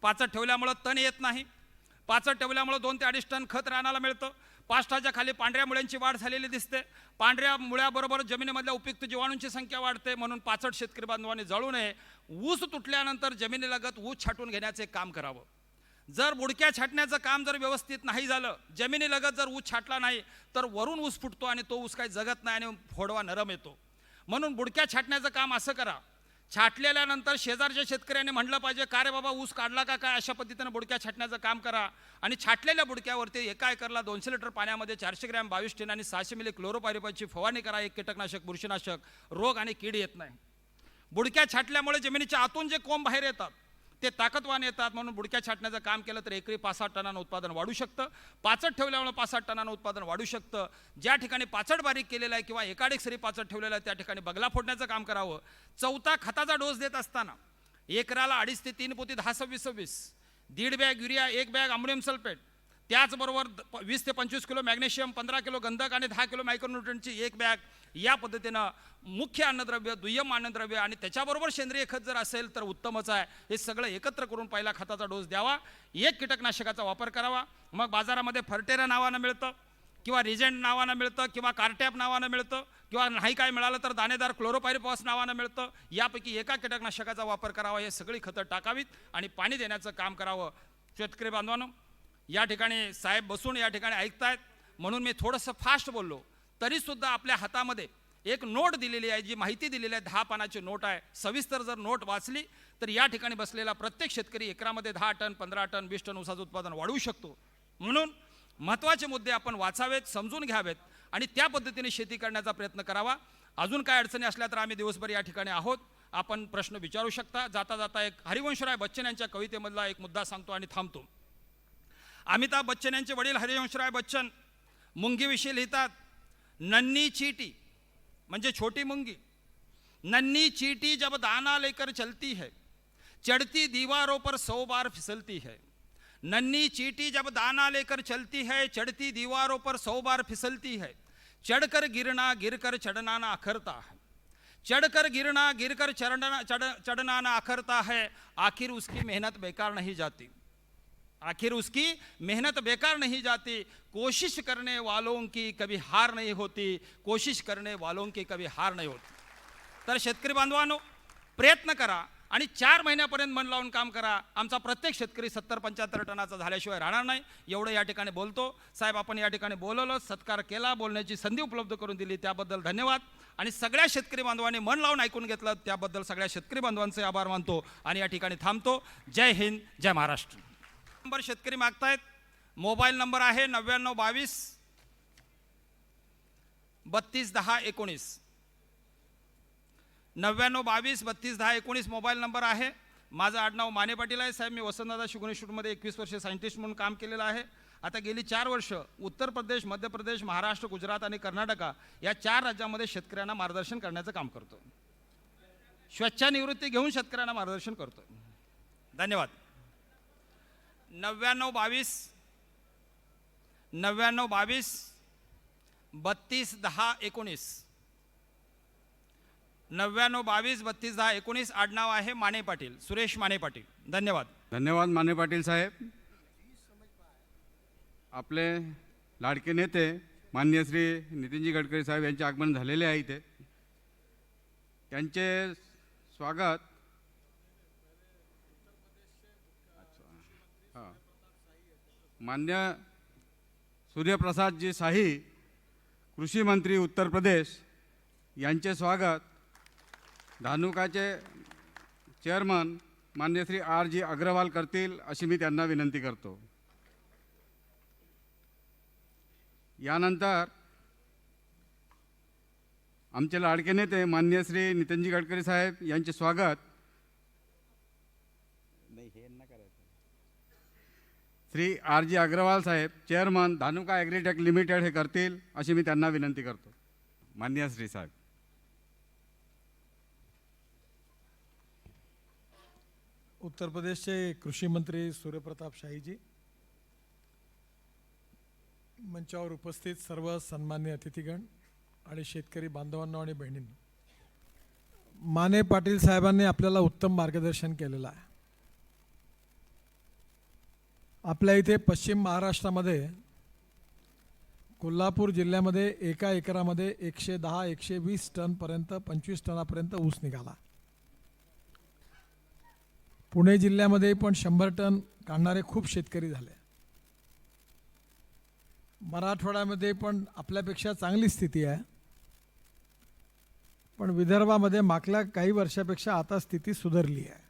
पाचट ठेवल्यामुळं तण येत नाही. पाचट ठेवल्यामुळं 2 ते 2.5 टन खत रानाला मिळतं. 5 टनाच्या खाली पांढऱ्या मुळ्यांची वाढ झालेली दिसते. पांढऱ्या मुळ्याबरोबर जमिनीमधल्या उपयुक्त जीवाणूंची संख्या वाढते. म्हणून पाचट शेतकरी बांधवांनी जाळू नये. ऊस तुटल्यानंतर जमिनीलगत ऊस छाटून घेण्याचे काम करावं. जर बुडक्या छाटण्याचं काम जर व्यवस्थित नाही झालं, जमिनीलगत जर ऊस छाटला नाही तर वरून ऊस फुटतो आणि तो ऊस काही जगत नाही आणि फोडवा नरम येतो. म्हणून बुडक्या छाटण्याचं काम असं करा. छाटलेल्यानंतर शेजारच्या शेतकऱ्यांनी म्हटलं पाहिजे, का रे बाबा ऊस काढला का काय, अशा पद्धतीनं बुडक्या छाटण्याचं काम करा. आणि छाटलेल्या बुडक्यावरती एका एकरला 200 लिटर पाण्यामध्ये 400 ग्रॅम 22 टिन आणि 600 मिली क्लोरोपायरिफॉसची फवारणी करा. एक कीटकनाशक, बुरशीनाशक, रोग आणि कीड येत नाही. बुडक्या छाटल्यामुळे जमिनीच्या आतून जे कोंब बाहेर येतात ते ताकदवान येतात. म्हणून बुडक्या छाटण्याचं काम केलं तर एकरी 5-7 टनानं उत्पादन वाढू शकतं. पाचट ठेवल्यामुळे 5-7 टनानं उत्पादन वाढू शकतं. ज्या ठिकाणी पाचट बारीक केलेला आहे किंवा एकाडेक सरी पाचट ठेवलेला आहे त्या ठिकाणी बगला फोडण्याचं काम करावं. चौथा खताचा डोस देत असताना एकराला 2.5 ते 3 पोती 10-26-26, 1.5 bag urea, 1 bag ammonium sulphate, त्याचबरोबर 20 ते 25 किलो मॅग्नेशियम, 15 किलो गंधक आणि 10 किलो मायक्रोन्यूट्रंटची 1 बॅग. या पद्धतीनं मुख्य अन्नद्रव्य, दुय्यम अन्नद्रव्य आणि त्याच्याबरोबर सेंद्रिय खत जर असेल तर उत्तमच आहे. हे सगळं एकत्र करून पहिला खताचा डोस द्यावा. 1 कीटकनाशकाचा वापर करावा. मग बाजारामध्ये फर्टेरा नावानं मिळतं किंवा रिजेंट नावानं मिळतं किंवा कार्टॅप नावानं मिळतं किंवा नाही काय मिळालं तर दाणेदार क्लोरोपायरिफॉस नावानं मिळतं. यापैकी एका कीटकनाशकाचा वापर करावा. हे सगळी खतं टाकावीत आणि पाणी देण्याचं काम करावं. शेतकरी बांधवांनो, या ठिकाणी साहेब बसून या ठिकाणी ऐकतायत म्हणून मी थोडंसं फास्ट बोललो, तरीसुद्धा आपल्या हातामध्ये एक नोट दिलेली आहे, जी माहिती दिलेली आहे. 10 पानाची नोट आहे. सविस्तर जर नोट वाचली तर या ठिकाणी बसलेला प्रत्येक शेतकरी एकरामध्ये 10 टन, 15 टन, 20 टन ऊसाचं उत्पादन वाढवू शकतो. म्हणून महत्त्वाचे मुद्दे आपण वाचावेत, समजून घ्यावेत आणि त्या पद्धतीने शेती करण्याचा प्रयत्न करावा. अजून काय अडचणी असल्या तर आम्ही दिवसभर या ठिकाणी आहोत. आपण प्रश्न विचारू शकता. जाता जाता एक हरिवंशराय बच्चन यांच्या कवितेमधला एक मुद्दा सांगतो आणि थांबतो. अमिताभ बच्चन यांचे वडील हरिवंशराय बच्चन मुंगीविषयी लिहितात, नन्ही चीटी म्हणजे छोटी मुंगी, नन्ही चींटी जब दाना लेकर चलती है, चढ़ती दीवारों पर 100 बार फिसलती है। नन्ही चींटी जब दाना लेकर चलती है, चढ़ती दीवारों पर 100 बार फिसलती है। चढ़कर गिरना गिरकर चढ़ना ना अखरता है, चढ़कर गिरना गिरकर चढ़ना ना अखरता है। आखिर उसकी मेहनत बेकार नहीं जाती, आखिर उसकी मेहनत बेकार नहीं जाती। कोशिश करने वालों की कभी हार नहीं होती, कोशिश करने वालों की कभी हार नहीं होती। तर शेतकरी बांधवांनो, प्रयत्न करा आणि 4 महिन्यापर्यंत मन लावून काम करा। आमचा प्रत्येक शेतकरी 70-75 टनाचा झाल्याशिवाय राहणार नाही, एवढं या ठिकाणी बोलतो। साहेब, आपण या ठिकाणी बोलवलं, सत्कार केला, बोलण्याची संधी उपलब्ध करून दिली त्याबद्दल धन्यवाद। आणि सगळ्या शेतकरी बांधवांनी मन लावून ऐकून घेतलं त्याबद्दल सगळ्या शेतकरी बांधवांचे आभार मानतो आणि या ठिकाणी थांबतो। जय हिंद, जय महाराष्ट्र। नंबर शेतकरी मागतायत, मोबाईल नंबर आहे 9922 321019, 9922 321019 मोबाईल नंबर आहे। माझं आडनाव माने पाटील आहे। साहेब, मी वसंतदादा शुगर इन्स्टिट्यूटमध्ये 21 वर्षे सायंटिस्ट म्हणून काम केलेलं आहे। आता गेली 4 वर्ष उत्तर प्रदेश, मध्य प्रदेश, महाराष्ट्र, गुजरात आणि कर्नाटक या 4 राज्यांमध्ये शेतकऱ्यांना मार्गदर्शन करण्याचं काम करतो। स्वेच्छानिवृत्ती घेऊन शेतकऱ्यांना मार्गदर्शन करतो। धन्यवाद। 9922 321019, 9922 321019 आडनाव आहे माने पाटील, सुरेश माने पाटील। धन्यवाद। धन्यवाद माने पाटील साहेब। आपले लाडके नेते माननीय श्री नितीनजी गडकरी साहेब यांचे आगमन झालेले आहे इथे, त्यांचे स्वागत मान्य सूर्यप्रसादजी शाही, कृषी मंत्री उत्तर प्रदेश यांचे स्वागत धानुकाचे चेअरमन मान्य श्री R.G. अग्रवाल करतील अशी मी त्यांना विनंती करतो। यानंतर आमचे लाडके नेते मान्य श्री नितीनजी गडकरी साहेब यांचे स्वागत श्री R.G. अग्रवाल साहेब, चेअरमन धानुका ॲग्रीटेक लिमिटेड हे करतील अशी मी त्यांना विनंती करतो। मान्य श्री साहेब। उत्तर प्रदेशचे कृषी मंत्री सूर्यप्रताप शाहीजी, मंचावर उपस्थित सर्व सन्मान्य अतिथीगण आणि शेतकरी बांधवांनो आणि बहिणींनो, माने पाटील साहेबांनी आपल्याला उत्तम मार्गदर्शन केलेलं आहे। आपल्या इथे पश्चिम महाराष्ट्रामध्ये कोल्हापूर जिल्ह्यामध्ये एका एकरामध्ये 110-120 टनपर्यंत 25 टनापर्यंत ऊस निघाला। पुणे जिल्ह्यामध्ये पण 100 टन काढणारे खूप शेतकरी झाले। मराठवाड्यामध्ये पण आपल्यापेक्षा चांगली स्थिती आहे, पण विदर्भामध्ये मागल्या काही वर्षापेक्षा आता स्थिती सुधारली आहे।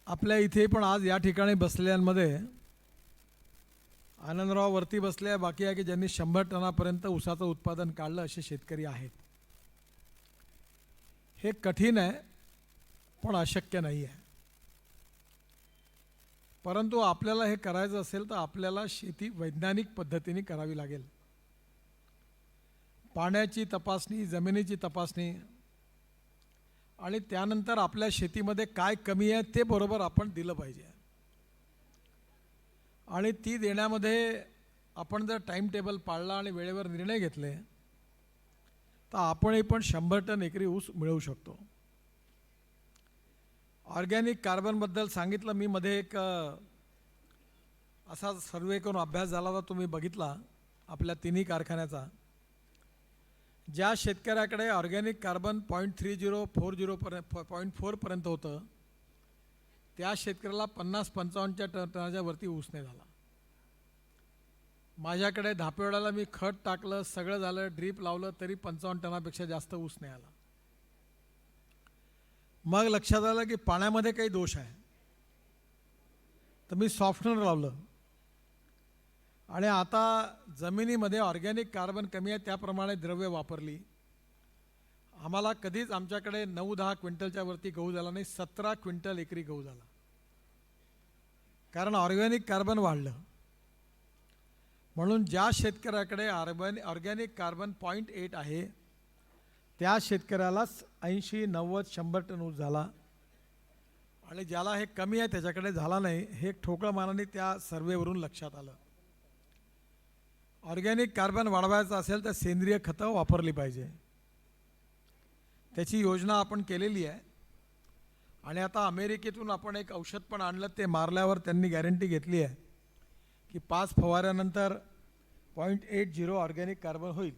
आपल्या इथे पण आज या ठिकाणी बसलेल्यांमध्ये आनंदराव वरती बसले, बाकी आहे की ज्यांनी 100 टनापर्यंत ऊसाचं उत्पादन काढलं असे शेतकरी आहेत। हे कठीण आहे पण अशक्य नाही आहे, परंतु आपल्याला हे करायचं असेल तर आपल्याला शेती वैज्ञानिक पद्धतीने करावी लागेल। पाण्याची तपासणी, जमिनीची तपासणी आणि त्यानंतर आपल्या शेतीमध्ये काय कमी आहे ते बरोबर आपण दिलं पाहिजे। आणि ती देण्यामध्ये आपण जर टाइम टेबल पाळला आणि वेळेवर निर्णय घेतले तर आपणही पण 100 टन एकरी ऊस मिळवू शकतो। ऑर्गॅनिक कार्बनबद्दल सांगितलं मी, मध्ये एक असा सर्वे करून अभ्यास झाला होता, तुम्ही बघितला आपल्या तिन्ही कारखान्याचा। ज्या शेतकऱ्याकडे ऑर्गॅनिक कार्बन 0.4 पर्यंत होतं त्या शेतकऱ्याला 50-55 टनाच्या वरती ऊस नाही झाला। माझ्याकडे धापेवाड्याला मी खत टाकलं, सगळं झालं, ड्रीप लावलं, तरी 55 टनापेक्षा जास्त ऊस नाही आला। मग लक्षात आलं की पाण्यामध्ये काही दोष आहे, तर मी सॉफ्टनर लावलं आणि आता जमिनीमध्ये ऑर्गॅनिक कार्बन कमी आहे त्याप्रमाणे द्रव्य वापरली। आम्हाला कधीच आमच्याकडे 9-10 क्विंटलच्या वरती गहू झाला नाही, 17 क्विंटल एकरी गहू झाला, कारण ऑर्गॅनिक कार्बन वाढलं। म्हणून ज्या शेतकऱ्याकडे ऑर्गॅनिक कार्बन 0.8 आहे त्या शेतकऱ्यालाच 80, 90, 100 टन ऊस झाला आणि ज्याला हे कमी आहे त्याच्याकडे झाला नाही, हे ठोकळ मानाने त्या सर्वेवरून लक्षात आलं. ऑर्गॅनिक कार्बन वाढवायचं असेल तर सेंद्रिय खतं वापरली पाहिजे. त्याची योजना आपण केलेली आहे आणि आता अमेरिकेतून आपण एक औषध पण आणलं. ते मारल्यावर त्यांनी गॅरंटी घेतली आहे की 5 फवाऱ्यानंतर 0.80 ऑर्गॅनिक कार्बन होईल.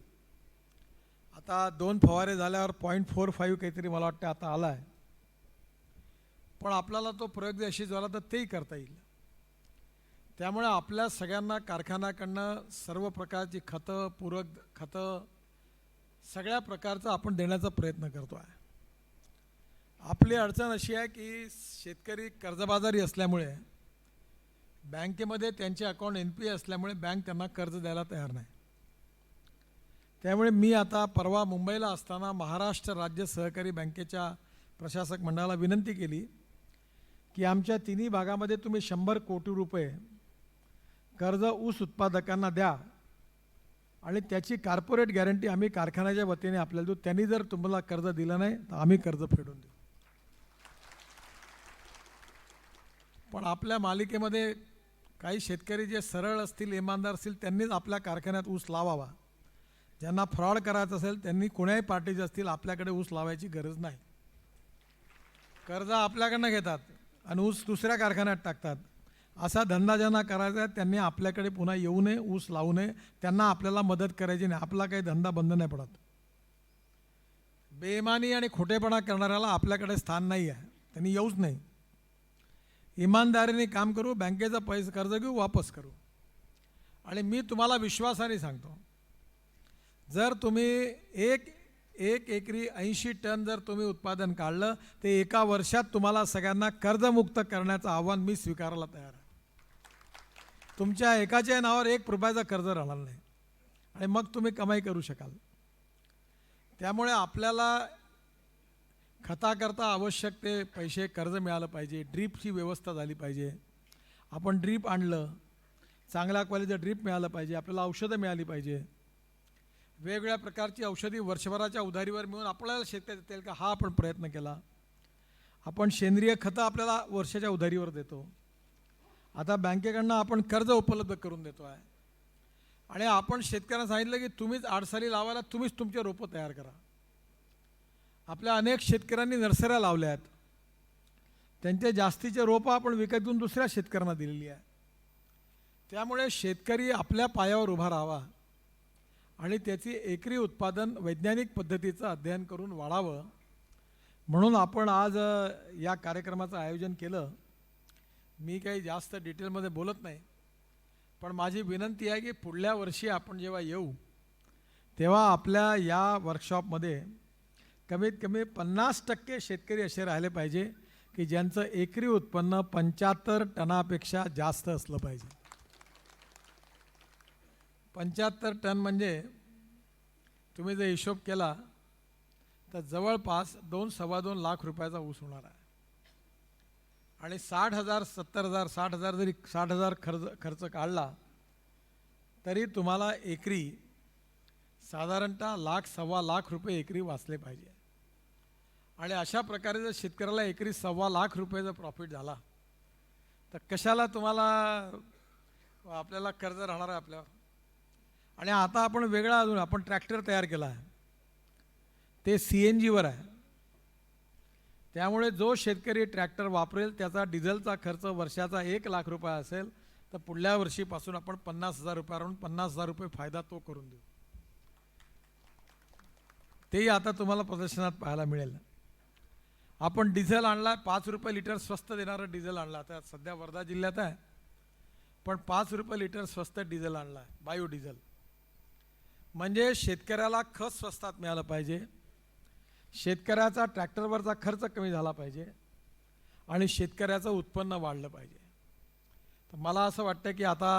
आता 2 फवारे झाल्यावर 0.45 काहीतरी मला वाटतं आता आला आहे. पण आपल्याला तो प्रयोग जर यशस्वी झाला तर तेही करता येईल. त्यामुळे आपल्या सगळ्यांना कारखान्याकडनं सर्व प्रकारची खतं, पूरक खतं, सगळ्या प्रकारचं आपण देण्याचा प्रयत्न करतो आहे. आपली अडचण अशी आहे की शेतकरी कर्जबाजारी असल्यामुळे बँकेमध्ये त्यांचे अकाउंट NPA असल्यामुळे बँक त्यांना कर्ज द्यायला तयार नाही. त्यामुळे मी आता परवा मुंबईला असताना महाराष्ट्र राज्य सहकारी बँकेच्या प्रशासक मंडळाला विनंती केली की आमच्या तिन्ही भागामध्ये तुम्ही 100 कोटी रुपये कर्ज ऊस उत्पादकांना द्या आणि त्याची कॉर्पोरेट गॅरंटी आम्ही कारखान्याच्या वतीने आपल्याला देऊ. त्यांनी जर तुम्हाला कर्ज दिलं नाही तर आम्ही कर्ज फेडून देऊ. पण आपल्या मालिकेमध्ये काही शेतकरी जे सरळ असतील, इमानदार असतील, त्यांनीच आपल्या कारखान्यात ऊस लावावा. ज्यांना फ्रॉड करायचं असेल त्यांनी कोण्याही पार्टीचे असतील, आपल्याकडे ऊस लावायची गरज नाही. कर्ज आपल्याकडनं घेतात आणि ऊस दुसऱ्या कारखान्यात टाकतात. असा धंदा ज्यांना करायचा आहे त्यांनी आपल्याकडे पुन्हा येऊ नये, ऊस लावू नये. त्यांना आपल्याला मदत करायची नाही. आपला काही धंदा बंद नाही पडत. बेईमानी आणि खोटेपणा करणाऱ्याला आपल्याकडे स्थान नाही आहे, त्यांनी येऊच नाही. इमानदारीने काम करू, बँकेचा पैसे कर्ज घेऊ, वापस करू. आणि मी तुम्हाला विश्वासाने सांगतो, जर तुम्ही एक एकरी 80 टन जर तुम्ही उत्पादन काढलं ते एका वर्षात तुम्हाला सगळ्यांना कर्जमुक्त करण्याचं आव्हान मी स्वीकारायला तयार आहे. तुमच्या एकाच्या नावावर 1 रुपयाचं कर्ज राहणार नाही आणि मग तुम्ही कमाई करू शकाल. त्यामुळे आपल्याला खताकरता आवश्यक ते पैसे कर्ज मिळालं पाहिजे. ड्रीपची व्यवस्था झाली पाहिजे. आपण ड्रीप आणलं, चांगल्या क्वालिटीचं ड्रीप मिळालं पाहिजे. आपल्याला औषधं मिळाली पाहिजे. वेगवेगळ्या प्रकारची औषधी वर्षभराच्या उधारीवर मिळून आपल्याला शेतकरी देता येईल का, हा आपण प्रयत्न केला. आपण सेंद्रिय खतं आपल्याला वर्षाच्या उधारीवर देतो. आता बँकेकडनं आपण कर्ज उपलब्ध करून देतो आहे. आणि आपण शेतकऱ्यांना सांगितलं की तुम्हीच आडसाली लावायला तुम्हीच तुमचे रोपं तयार करा. आपल्या अनेक शेतकऱ्यांनी नर्सऱ्या लावल्या आहेत. त्यांचे जास्तीचे रोपं आपण विकत घेऊन दुसऱ्या शेतकऱ्यांना दिलेली आहे. त्यामुळे शेतकरी आपल्या पायावर उभा राहावा आणि त्याची एकरी उत्पादन वैज्ञानिक पद्धतीचं अध्ययन करून वाढावं, म्हणून आपण आज या कार्यक्रमाचं आयोजन केलं. मी काही जास्त डिटेलमध्ये बोलत नाही, पण माझी विनंती आहे की पुढल्या वर्षी आपण जेव्हा येऊ तेव्हा आपल्या या वर्कशॉपमध्ये कमीत कमी 50% शेतकरी असे राहिले पाहिजे की ज्यांचं एकरी उत्पन्न 75 टनापेक्षा जास्त असलं पाहिजे. 75 टन म्हणजे तुम्ही जर हिशोब केला तर जवळपास 2-2.25 लाख रुपयाचा ऊस होणार आहे. आणि 60,000, 70,000, 60,000 जरी 60,000 खर्च काढला तरी तुम्हाला एकरी साधारणतः 1,00,000-1.25 लाख रुपये एकरी वाचले पाहिजे. आणि अशा प्रकारे जर शेतकऱ्याला एकरी 1.25 लाख रुपये जर प्रॉफिट झाला तर कशाला तुम्हाला आपल्याला कर्ज राहणार आहे आपल्यावर. आणि आता आपण वेगळा अजून आपण ट्रॅक्टर तयार केला आहे, ते CNGवर आहे. त्यामुळे जो शेतकरी ट्रॅक्टर वापरेल त्याचा डिझेलचा खर्च वर्षाचा 1 लाख रुपये असेल तर पुढल्या वर्षीपासून आपण 50,000 रुपयावरून 50,000 रुपये फायदा तो करून देऊ. तेही आता तुम्हाला प्रदर्शनात पाहायला मिळेल. आपण डिझेल आणला, 5 रुपये लिटर स्वस्त देणारं डिझेल आणला. आता सध्या वर्धा जिल्ह्यात आहे, पण 5 रुपये लिटर स्वस्त डिझेल आणला आहे, बायोडिझेल. म्हणजे शेतकऱ्याला खत स्वस्तात मिळालं पाहिजे, शेतकऱ्याचा ट्रॅक्टरवरचा खर्च कमी झाला पाहिजे आणि शेतकऱ्याचं उत्पन्न वाढलं पाहिजे. तर मला असं वाटतं की आता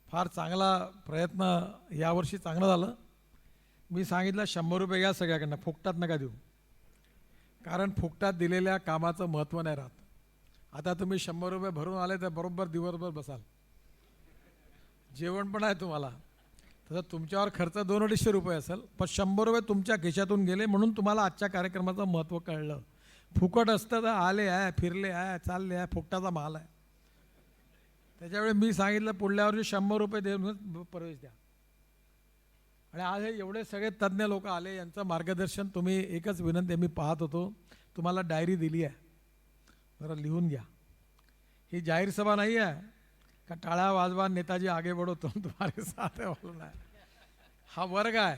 फार चांगला प्रयत्न यावर्षी चांगलं झालं. मी सांगितलं 100 रुपये घ्या सगळ्याकडनं, फुकटात नका देऊ, कारण फुकटात दिलेल्या कामाचं महत्त्व नाही राहत. आता तुम्ही 100 रुपये भरून आले तर बरोबर दिवसभर बसाल, जेवण पण आहे तुम्हाला. तसं तुमच्यावर खर्च 200-250 रुपये असेल, पण 100 रुपये तुमच्या खिशातून गेले म्हणून तुम्हाला आजच्या कार्यक्रमाचं महत्त्व कळलं. फुकट असतं तर आले आहे, फिरले आहे, चालले आहे, फुकटाचा माल आहे. त्याच्यावेळी मी सांगितलं पुढल्या वर्षी 100 रुपये देऊन प्रवेश द्या. आणि आज हे एवढे सगळे तज्ज्ञ लोक आले, यांचं मार्गदर्शन तुम्ही, एकच विनंती मी पाहत होतो, तुम्हाला डायरी दिली आहे, जरा लिहून घ्या. ही जाहीर सभा नाही आहे का टाळ्या वाजवा नेताजी आगे बढ़ो तुम तुम्हारे साथ है बोलून आहे. हा वर्ग आहे,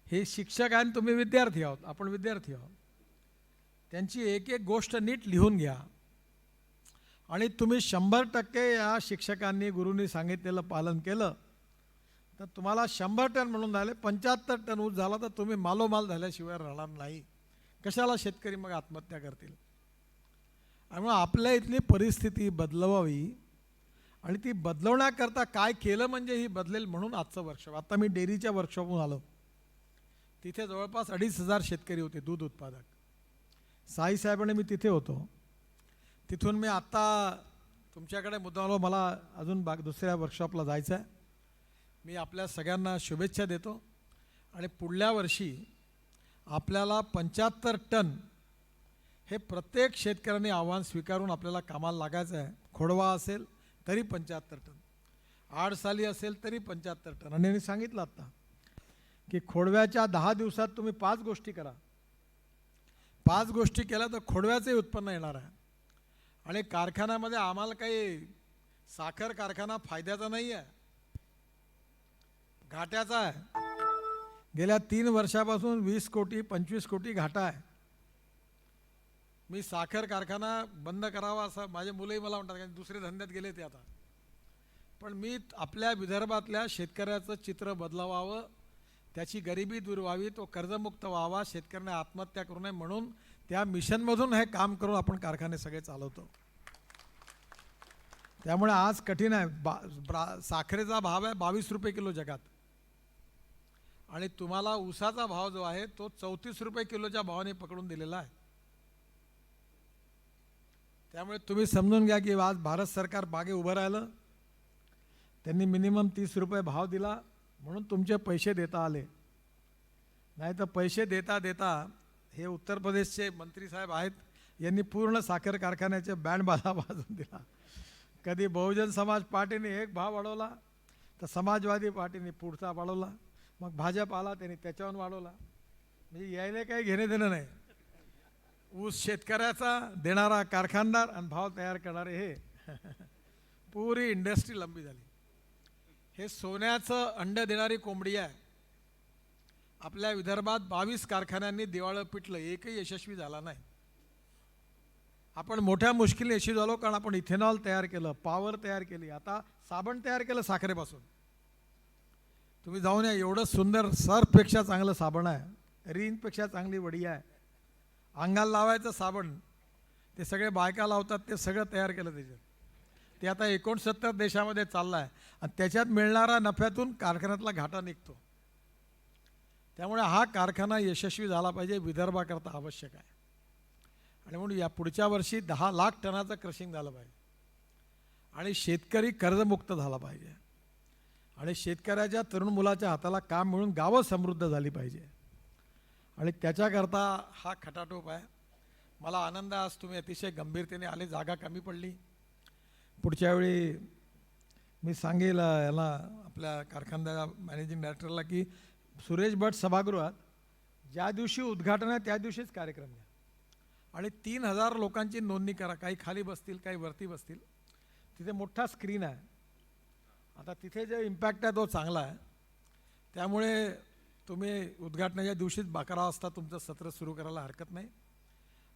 हे शिक्षक आहे आणि तुम्ही विद्यार्थी आहोत, आपण विद्यार्थी आहोत. त्यांची एक एक गोष्ट नीट लिहून घ्या आणि तुम्ही 100% या शिक्षकांनी गुरूंनी सांगितलेलं पालन केलं तर तुम्हाला 100 टन म्हणून झाले, 75 टन ऊस झाला तर तुम्ही मालोमाल झाल्याशिवाय राहणार नाही. कशाला शेतकरी मग आत्महत्या करतील? त्यामुळे आपल्या इथली परिस्थिती बदलवावी आणि ती बदलवण्याकरता काय केलं म्हणजे ही बदलेल म्हणून आजचं वर्कशॉप. आता मी डेअरीच्या वर्कशॉपहून आलो, तिथे जवळपास 2,500 शेतकरी होते दूध उत्पादक. साईसाहेबांनी मी तिथे होतो. तिथून मी आत्ता तुमच्याकडे मुद्दाम मला अजून दुसऱ्या वर्कशॉपला जायचं आहे. मी आपल्या सगळ्यांना शुभेच्छा देतो आणि पुढल्या वर्षी आपल्याला 75 टन हे प्रत्येक शेतकऱ्यांनी आव्हान स्वीकारून आपल्याला कामाला लागायचं आहे. खोडवा असेल तरी 75 टन, आडसाली असेल तरी 75 टन. आणि मी सांगितलं आत्ता की खोडव्याच्या 10 दिवसात तुम्ही 5 गोष्टी करा. 5 गोष्टी केल्या तर खोडव्याचंही उत्पन्न येणार आहे. आणि कारखान्यामध्ये आम्हाला काही साखर कारखाना फायद्याचा नाही आहे, घाट्याचा आहे. गेल्या 3 वर्षापासून 20 कोटी 25 कोटी घाटा आहे. मी साखर कारखाना बंद करावा असं माझे मुलंही मला म्हणतात, कारण दुसरे धंद्यात गेले ते आता. पण मी आपल्या विदर्भातल्या शेतकऱ्याचं चित्र बदलवावं, त्याची गरिबी दूर व्हावी, तो कर्जमुक्त व्हावा, शेतकऱ्यांनी आत्महत्या करू नये म्हणून त्या मिशनमधून हे काम करून आपण कारखाने सगळे चालवतो. त्यामुळे आज कठीण आहे. साखरेचा भाव आहे 22 रुपये किलो जगात आणि तुम्हाला ऊसाचा भाव जो आहे तो 34 रुपये किलोच्या भावाने पकडून दिलेला आहे. त्यामुळे तुम्ही समजून घ्या की आज भारत सरकार मागे उभं राहिलं, त्यांनी मिनिमम 30 रुपये भाव दिला म्हणून तुमचे पैसे देता आले. नाही तर पैसे देता देता हे उत्तर प्रदेशचे मंत्री साहेब आहेत, यांनी पूर्ण साखर कारखान्याचे बँड बाजा वाजवून दिला. कधी बहुजन समाज पार्टीने एक भाव वाढवला तर समाजवादी पार्टीने पुढचा वाढवला, मग भाजप आला त्यांनी त्याच्यावर वाढवला. म्हणजे यायला काही घेणे देणं नाही. ऊस शेतकऱ्याचा देणारा कारखानदार आणि भाव तयार करणारे हे पुरी इंडस्ट्री लंबी झाली. हे सोन्याचं अंड देणारी कोंबडी आहे. आपल्या विदर्भात 22 कारखान्यांनी दिवाळं पिटलं, एकही यशस्वी झाला नाही. आपण मोठ्या मुश्किली यशस्वी झालो कारण आपण इथेनॉल तयार केलं, पॉवर तयार केली, आता साबण तयार केलं साखरेपासून. तुम्ही जाऊन या, एवढं सुंदर, सर्फपेक्षा चांगलं साबण आहे, रीनपेक्षा चांगली वडी आहे. अंगाला लावायचं साबण ते सगळे बायका लावतात, ते सगळं तयार केलं त्याच्यात. ते आता 69 देशामध्ये चाललं आहे आणि त्याच्यात मिळणारा नफ्यातून कारखान्यातला घाटा निघतो. त्यामुळे हा कारखाना यशस्वी झाला पाहिजे, विदर्भाकरता आवश्यक आहे. आणि म्हणून या पुढच्या वर्षी 10 लाख टनाचं क्रशिंग झालं पाहिजे आणि शेतकरी कर्जमुक्त झाला पाहिजे आणि शेतकऱ्याच्या तरुण मुलाच्या हाताला काम मिळून गावं समृद्ध झाली पाहिजे. आणि त्याच्याकरता हा खटाटोप आहे. मला आनंद आहे आज तुम्ही अतिशय गंभीरतेने आले. जागा कमी पडली. पुढच्या वेळी मी सांगेल याला आपल्या कारखान्याच्या मॅनेजिंग डायरेक्टरला की सुरेश भट सभागृहात ज्या दिवशी उद्घाटन आहे त्या दिवशीच कार्यक्रम घ्या आणि 3000 लोकांची नोंदणी करा. काही खाली बसतील, काही वरती बसतील. तिथे मोठा स्क्रीन आहे. आता तिथे जे इम्पॅक्ट आहे तो चांगला आहे. त्यामुळे तुम्ही उद्घाटनाच्या दिवशीच 11 वाजता तुमचं सत्र सुरू करायला हरकत नाही.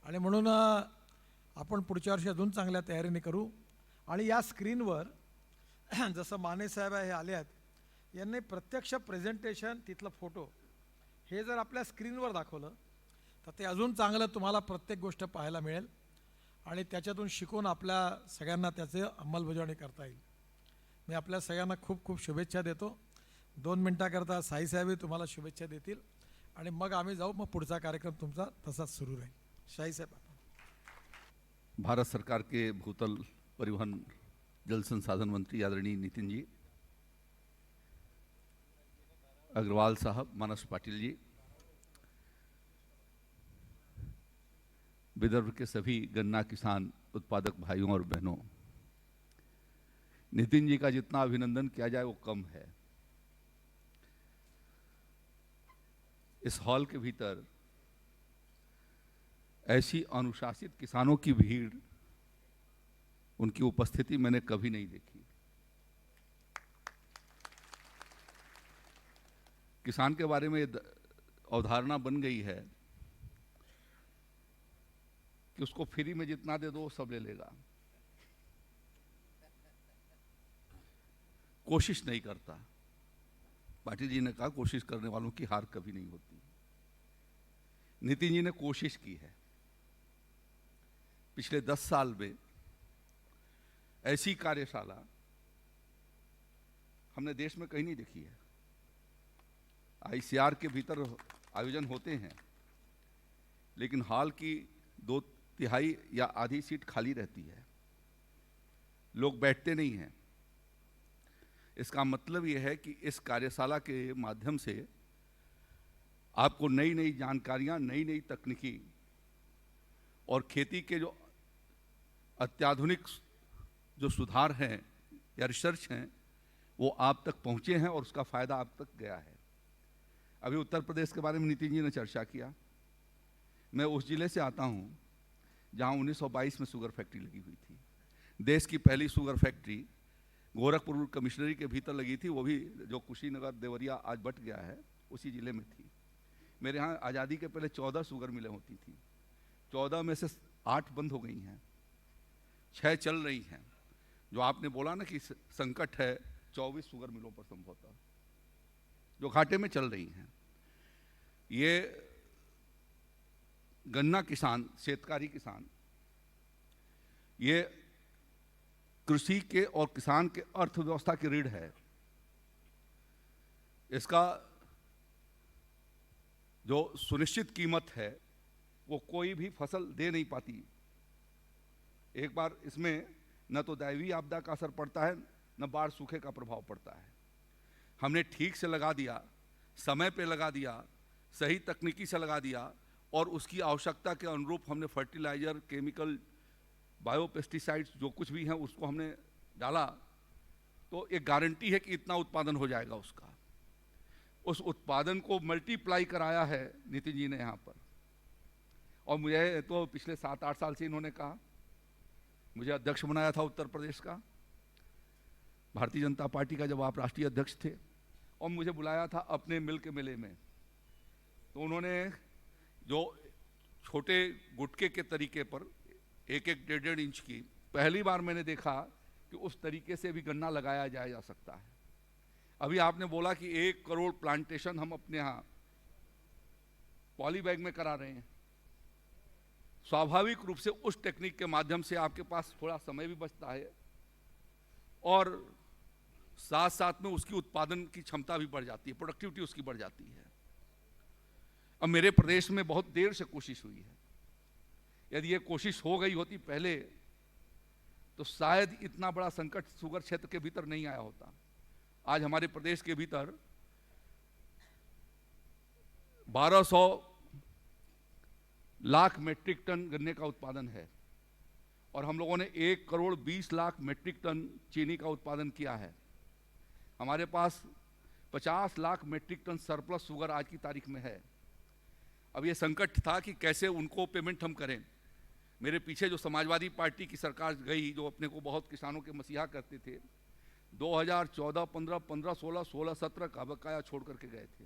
आणि म्हणून आपण पुढच्या वर्षी अजून चांगल्या तयारीने करू. आणि या स्क्रीनवर जसं माने साहेब हे आले आहेत, यांनी प्रत्यक्ष प्रेझेंटेशन, तिथलं फोटो हे जर आपल्या स्क्रीनवर दाखवलं तर ते अजून चांगलं तुम्हाला प्रत्येक गोष्ट पाहायला मिळेल आणि त्याच्यातून शिकून आपल्या सगळ्यांना त्याचे अंमलबजावणी करता येईल. मी आपल्या सगळ्यांना खूप खूप शुभेच्छा देतो. 2 मिनटाकरता साईसाहेबही तुम्हाला शुभेच्छा देतील आणि मग आम्ही जाऊ. मग पुढचा कार्यक्रम तुमचा तसाच सुरू राहील. शाहीसाहेब. भारत सरकार के भूतल परिवहन जल संसाधन मंत्री आदरणीय नितिन जी, अग्रवाल साहब, मानस पाटिल जी, विदर्भ के सभी गन्ना किसान उत्पादक भाइयों और बहनों, नितिन जी का जितना अभिनंदन किया जाए वो कम है। इस हॉल के भीतर ऐसी अनुशासित किसानों की भीड़, उनकी उपस्थिति मैंने कभी नहीं देखी। किसान के बारे में अवधारणा बन गई है कि उसको फ्री में जितना दे दो वो सब ले लेगा, कोशिश नहीं करता। पाटिल जी ने कहा कोशिश करने वालों की हार कभी नहीं होती। नितिन जी ने कोशिश की है। पिछले 10 साल में ऐसी कार्यशाला हमने देश में कहीं नहीं देखी है। आईसीआर के भीतर आयोजन होते हैं, लेकिन हाल की 2/3 या आधी सीट खाली रहती है, लोग बैठते नहीं हैं। इसका मतलब यह है कि इस कार्यशाला के माध्यम से आपको नई नई जानकारियां, नई नई तकनीकी और खेती के जो अत्याधुनिक जो सुधार हैं या रिसर्च हैं वो आप तक पहुंचे हैं और उसका फायदा आप तक गया है। अभी उत्तर प्रदेश के बारे में नितिन जी ने चर्चा किया। मैं उस जिले से आता हूं जहां 1922 में शुगर फैक्ट्री लगी हुई थी। देश की पहली शुगर फैक्ट्री गोरखपुर कमिश्नरी के भीतर लगी थी, वो भी जो कुशीनगर देवरिया आज बट गया है उसी जिले में थी। मेरे यहाँ आज़ादी के पहले 14 शुगर मिलें होती थी। 14 में से 8 बंद हो गई हैं, 6 चल रही हैं। जो आपने बोला ना कि संकट है 24 शुगर मिलों पर संभवतः जो घाटे में चल रही हैं। ये गन्ना किसान, शेतकारी किसान, ये कृषि के और किसान के अर्थव्यवस्था की रीढ़ है। इसका जो सुनिश्चित कीमत है वो कोई भी फसल दे नहीं पाती। एक बार इसमें न तो दैवीय आपदा का असर पड़ता है, न बाढ़ सूखे का प्रभाव पड़ता है। हमने ठीक से लगा दिया, समय पे लगा दिया, सही तकनीकी से लगा दिया और उसकी आवश्यकता के अनुरूप हमने फर्टिलाइजर, केमिकल, बायोपेस्टिसाइड्स जो कुछ भी हैं उसको हमने डाला, तो एक गारंटी है कि इतना उत्पादन हो जाएगा उसका। उस उत्पादन को मल्टीप्लाई कराया है नितिन जी ने यहाँ पर। और मुझे तो पिछले 7-8 साल से इन्होंने कहा, मुझे अध्यक्ष बनाया था उत्तर प्रदेश का, भारतीय जनता पार्टी का, जब आप राष्ट्रीय अध्यक्ष थे, और मुझे बुलाया था अपने मिल के मेले में। तो उन्होंने जो छोटे गुटके के तरीके पर 1-1, 1.5 इंच की, पहली बार मैंने देखा कि उस तरीके से भी गन्ना लगाया जा सकता है। अभी आपने बोला कि 1 करोड़ प्लांटेशन हम अपने यहाँ पॉली बैग में करा रहे हैं। स्वाभाविक रूप से उस टेक्निक के माध्यम से आपके पास थोड़ा समय भी बचता है और साथ साथ में उसकी उत्पादन की क्षमता भी बढ़ जाती है, प्रोडक्टिविटी उसकी बढ़ जाती है। अब मेरे प्रदेश में बहुत देर से कोशिश हुई है। यदि ये कोशिश हो गई होती पहले तो शायद इतना बड़ा संकट शुगर क्षेत्र के भीतर नहीं आया होता। आज हमारे प्रदेश के भीतर 1200 लाख मेट्रिक टन गन्ने का उत्पादन है और हम लोगों ने 1 करोड़ 20 लाख मेट्रिक टन चीनी का उत्पादन किया है। हमारे पास 50 lakh metric ton surplus sugar आज की तारीख में है। अब ये संकट था कि कैसे उनको पेमेंट हम करें। मेरे पीछे जो समाजवादी पार्टी की सरकार गई, जो अपने को बहुत किसानों के मसीहा करते थे, 2014, 15, 15, 16, 16, 17 का बकाया छोड़ करके गए थे।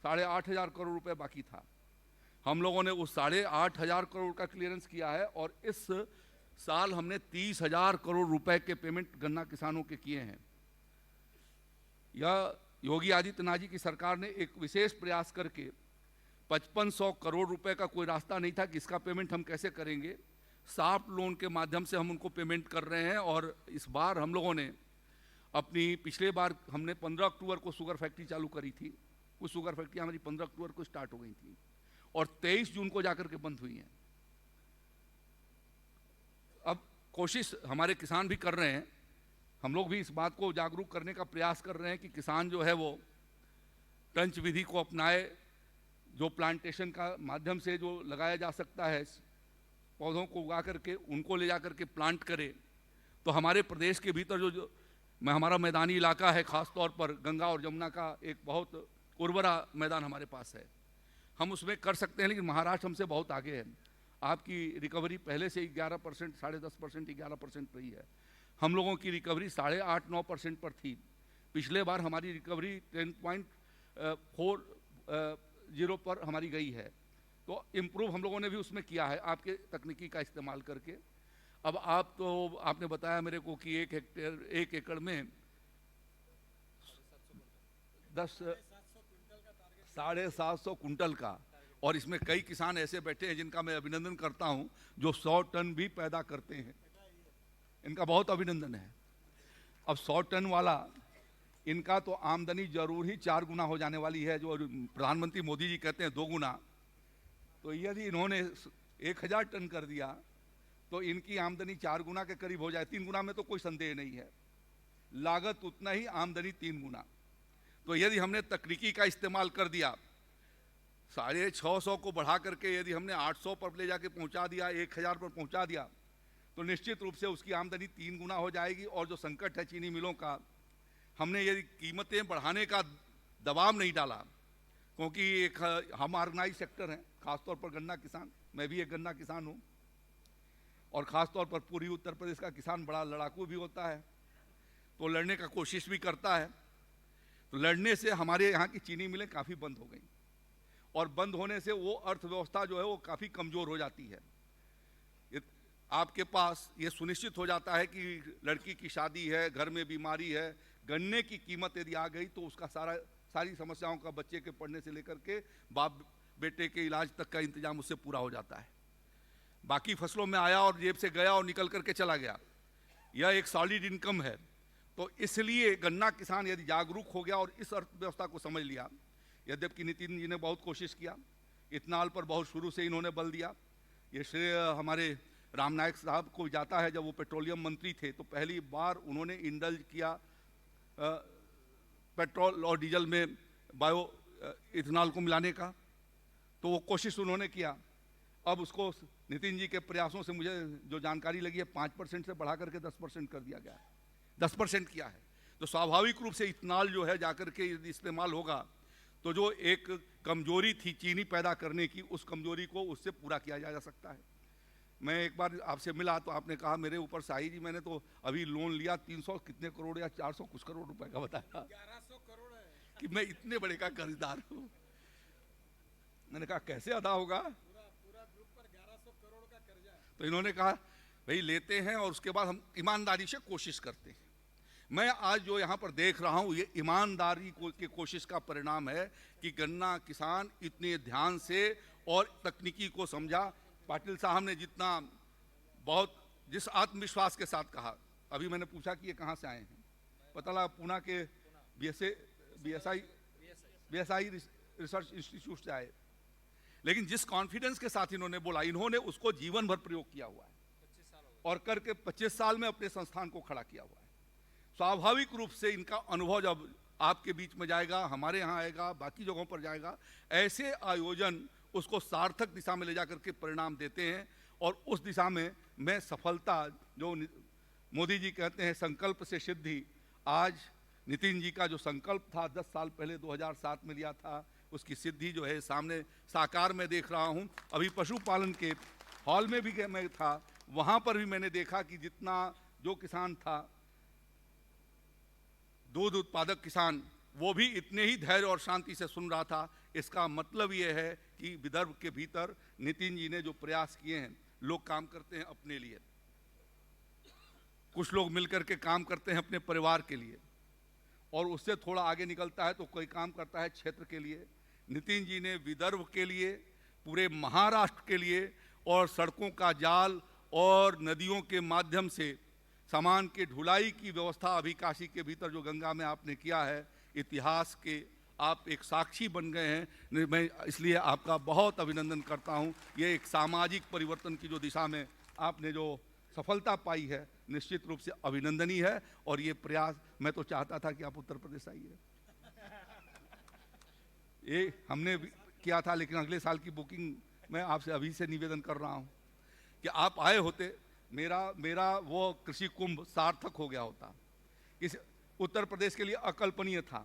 8,500 करोड़ रुपए बाकी था। हम लोगों ने उस 8,500 करोड़ का क्लियरेंस किया है और इस साल हमने 30,000 करोड़ रुपए के पेमेंट गन्ना किसानों के किए हैं। यह योगी आदित्यनाथ जी की सरकार ने एक विशेष प्रयास करके 5500 करोड़ रुपए का कोई रास्ता नहीं था कि इसका पेमेंट हम कैसे करेंगे। सॉफ्ट लोन के माध्यम से हम उनको पेमेंट कर रहे हैं और इस बार हम लोगों ने अपनी, पिछले बार हमने 15 अक्टूबर को शुगर फैक्ट्री चालू करी थी। कुछ शुगर फैक्ट्री हमारी 15 अक्टूबर को स्टार्ट हो गई थी और 23 जून को जाकर के बंद हुई हैं। अब कोशिश हमारे किसान भी कर रहे हैं, हम लोग भी इस बात को जागरूक करने का प्रयास कर रहे हैं कि किसान जो है वो टंच विधि को अपनाए, जो प्लांटेशन का माध्यम से जो लगाया जा सकता है, पौधों को उगा करके उनको ले जा करके प्लांट करे, तो हमारे प्रदेश के भीतर जो हमारा मैदानी इलाका है, ख़ास तौर पर गंगा और यमुना का एक बहुत उर्वरा मैदान हमारे पास है, हम उसमें कर सकते हैं। लेकिन महाराष्ट्र हमसे बहुत आगे है। आपकी रिकवरी पहले से 11%, 10.5%, 11% रही है। हम लोगों की रिकवरी 8.5-9% पर थी। पिछले बार हमारी रिकवरी 10.40 पर हमारी गई है। तो इम्प्रूव हम लोगों ने भी उसमें किया है आपके तकनीकी का इस्तेमाल करके। अब आपने बताया मेरे को कि 1 एकड़ में 750 कुंटल का, और इसमें कई किसान ऐसे बैठे हैं जिनका मैं अभिनंदन करता हूं, जो 100 टन भी पैदा करते हैं। इनका बहुत अभिनंदन है। अब 100 टन वाला इनका तो आमदनी जरूर ही 4 गुना हो जाने वाली है, जो प्रधानमंत्री मोदी जी कहते हैं 2 गुना। तो यदि इन्होंने 1000 टन कर दिया तो इनकी आमदनी 4 गुना के करीब हो जाए। 3 गुना में तो कोई संदेह नहीं है, लागत उतना ही, आमदनी 3 गुना। तो यदि हमने तकनीकी का इस्तेमाल कर दिया, 650 को बढ़ा करके यदि हमने 800 पर ले जाके पहुंचा दिया, 1000 पर पहुंचा दिया, तो निश्चित रूप से उसकी आमदनी 3 गुना हो जाएगी। और जो संकट है चीनी मिलों का, हमने यदि कीमतें बढ़ाने का दबाव नहीं डाला, क्योंकि एक हम ऑर्गेनाइज सेक्टर हैं, खासतौर पर गन्ना किसान, मैं भी एक गन्ना किसान हूँ, और ख़ासतौर पर पूरी उत्तर प्रदेश का किसान बड़ा लड़ाकू भी होता है, तो लड़ने का कोशिश भी करता है। तो लड़ने से हमारे यहाँ की चीनी मिलें काफ़ी बंद हो गई, और बंद होने से वो अर्थव्यवस्था जो है वो काफ़ी कमज़ोर हो जाती है। आपके पास ये सुनिश्चित हो जाता है कि लड़की की शादी है, घर में बीमारी है, गन्ने की कीमत यदि आ गई तो उसका सारी समस्याओं का, बच्चे के पढ़ने से लेकर के बाप बेटे के इलाज तक का इंतजाम उससे पूरा हो जाता है। बाकी फसलों में आया और जेब से गया और निकल करके चला गया, यह एक सॉलिड इनकम है। तो इसलिए गन्ना किसान यदि जागरूक हो गया और इस अर्थव्यवस्था को समझ लिया, यद्यपि नितिन जी ने बहुत कोशिश किया, इथेनॉल पर बहुत शुरू से इन्होंने बल दिया। ये श्रेय हमारे राम नायक साहब को जाता है। जब वो पेट्रोलियम मंत्री थे तो पहली बार उन्होंने इंडल्ज किया पेट्रोल और डीजल में बायो इथेनॉल को मिलाने का, तो वो कोशिश उन्होंने किया। अब उसको नितिन जी के प्रयासों से मुझे जो जानकारी लगी है 5% से बढ़ा करके 10% कर दिया गया है, 10% किया है। तो स्वाभाविक रूप से इथेनॉल जो है जाकर के यदि इस्तेमाल होगा तो जो एक कमजोरी थी चीनी पैदा करने की, उस कमजोरी को उससे पूरा किया जा सकता है। मैं एक बार आपसे मिला तो आपने कहा मेरे ऊपर शाही जी, मैंने तो अभी लोन लिया 300 कितने करोड़ या 400 कुछ करोड़ रुपए का बताया, 1100 करोड़ है कि मैं इतने बड़े का कर्जदार हूँ। मैंने कहा कैसे अदा होगा, पूरा ग्रुप पर 1100 करोड़ का कर्जा है। तो इन्होंने कहा भाई लेते हैं और उसके बाद हम ईमानदारी से कोशिश करते हैं। मैं आज जो यहाँ पर देख रहा हूँ ये ईमानदारी की कोशिश का परिणाम है कि गन्ना किसान इतने ध्यान से और तकनीकी को समझा। पाटिल साहब ने जिस आत्मविश्वास के साथ कहा, अभी मैंने पूछा कि ये कहाँ से आए हैं, पता लगा पूना के बीएसआई रिसर्च इंस्टीट्यूट से आए, लेकिन जिस कॉन्फिडेंस के साथ इन्होंने बोला, इन्होंने उसको जीवन भर प्रयोग किया हुआ है और करके 25 साल में अपने संस्थान को खड़ा किया हुआ है। स्वाभाविक रूप से इनका अनुभव जब आपके बीच में जाएगा, हमारे यहाँ आएगा, बाकी जगहों पर जाएगा, ऐसे आयोजन उसको सार्थक दिशा में ले जाकर के परिणाम देते हैं। और उस दिशा में मैं सफलता, जो मोदी जी कहते हैं संकल्प से सिद्धि, आज नितिन जी का जो संकल्प था 10 साल पहले 2007 में लिया था, उसकी सिद्धि जो है सामने साकार में देख रहा हूँ। अभी पशुपालन के हॉल में भी मैं था, वहाँ पर भी मैंने देखा कि जितना जो किसान था, दूध उत्पादक किसान, वो भी इतने ही धैर्य और शांति से सुन रहा था। इसका मतलब ये है कि विदर्भ के भीतर नितिन जी ने जो प्रयास किए हैं, लोग काम करते हैं अपने लिए, कुछ लोग मिलकर के काम करते हैं अपने परिवार के लिए, और उससे थोड़ा आगे निकलता है तो कोई काम करता है क्षेत्र के लिए। नितिन जी ने विदर्भ के लिए, पूरे महाराष्ट्र के लिए, और सड़कों का जाल और नदियों के माध्यम से सामान के ढुलाई की व्यवस्था अभी काशी के भीतर जो गंगा में आपने किया है, इतिहास के आप एक साक्षी बन गए हैं। मैं इसलिए आपका बहुत अभिनंदन करता हूं। ये एक सामाजिक परिवर्तन की जो दिशा में आपने जो सफलता पाई है, निश्चित रूप से अभिनंदनीय है। और ये प्रयास, मैं तो चाहता था कि आप उत्तर प्रदेश आइए, ये हमने भी किया था, लेकिन अगले साल की बुकिंग मैं आपसे अभी से निवेदन कर रहा हूँ कि आप आए होते, मेरा वो कृषि कुंभ सार्थक हो गया होता। इस उत्तर प्रदेश के लिए अकल्पनीय था।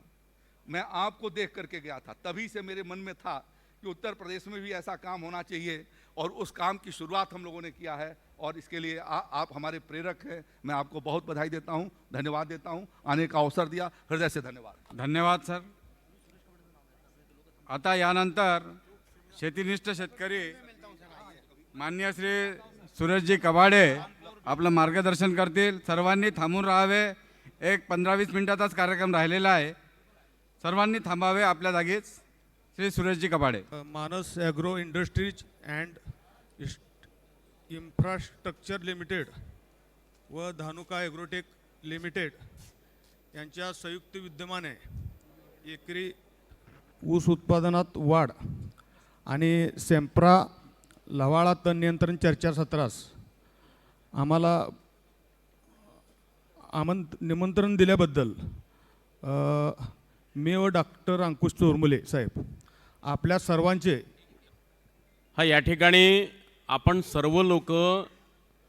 मैं आपको देख करके गया था, तभी से मेरे मन में था कि उत्तर प्रदेश में भी ऐसा काम होना चाहिए, और उस काम की शुरुआत हम लोगों ने किया है, और इसके लिए आप हमारे प्रेरक हैं। मैं आपको बहुत बधाई देता हूं, धन्यवाद देता हूं, आने का अवसर दिया, हृदय से धन्यवाद। धन्यवाद सर. आता यानंतर शेतीनिष्ठ शेतकरी मान्य श्री सुरेशजी कबाडे आपलं मार्गदर्शन करतील. सर्वांनी थांबून राहावे. एक 15-20 मिनिटाचाच कार्यक्रम राहिलेला आहे. सर्वांनी थांबावे आपल्या जागीच. श्री सुरेशजी कबाडे. मानस agro industries and infrastructure limited व धानुका ॲग्रोटेक लिमिटेड यांच्या संयुक्त विद्यमाने एकरी ऊस उत्पादनात वाढ आणि सेम्प्रा लवाळा तण नियंत्रण चर्चासत्रास आम्हाला निमंत्रण दिल्याबद्दल मी व डॉक्टर अंकुश चोरमुले साहेब आपल्या सर्वांचे या ठिकाणी आपण सर्व लोक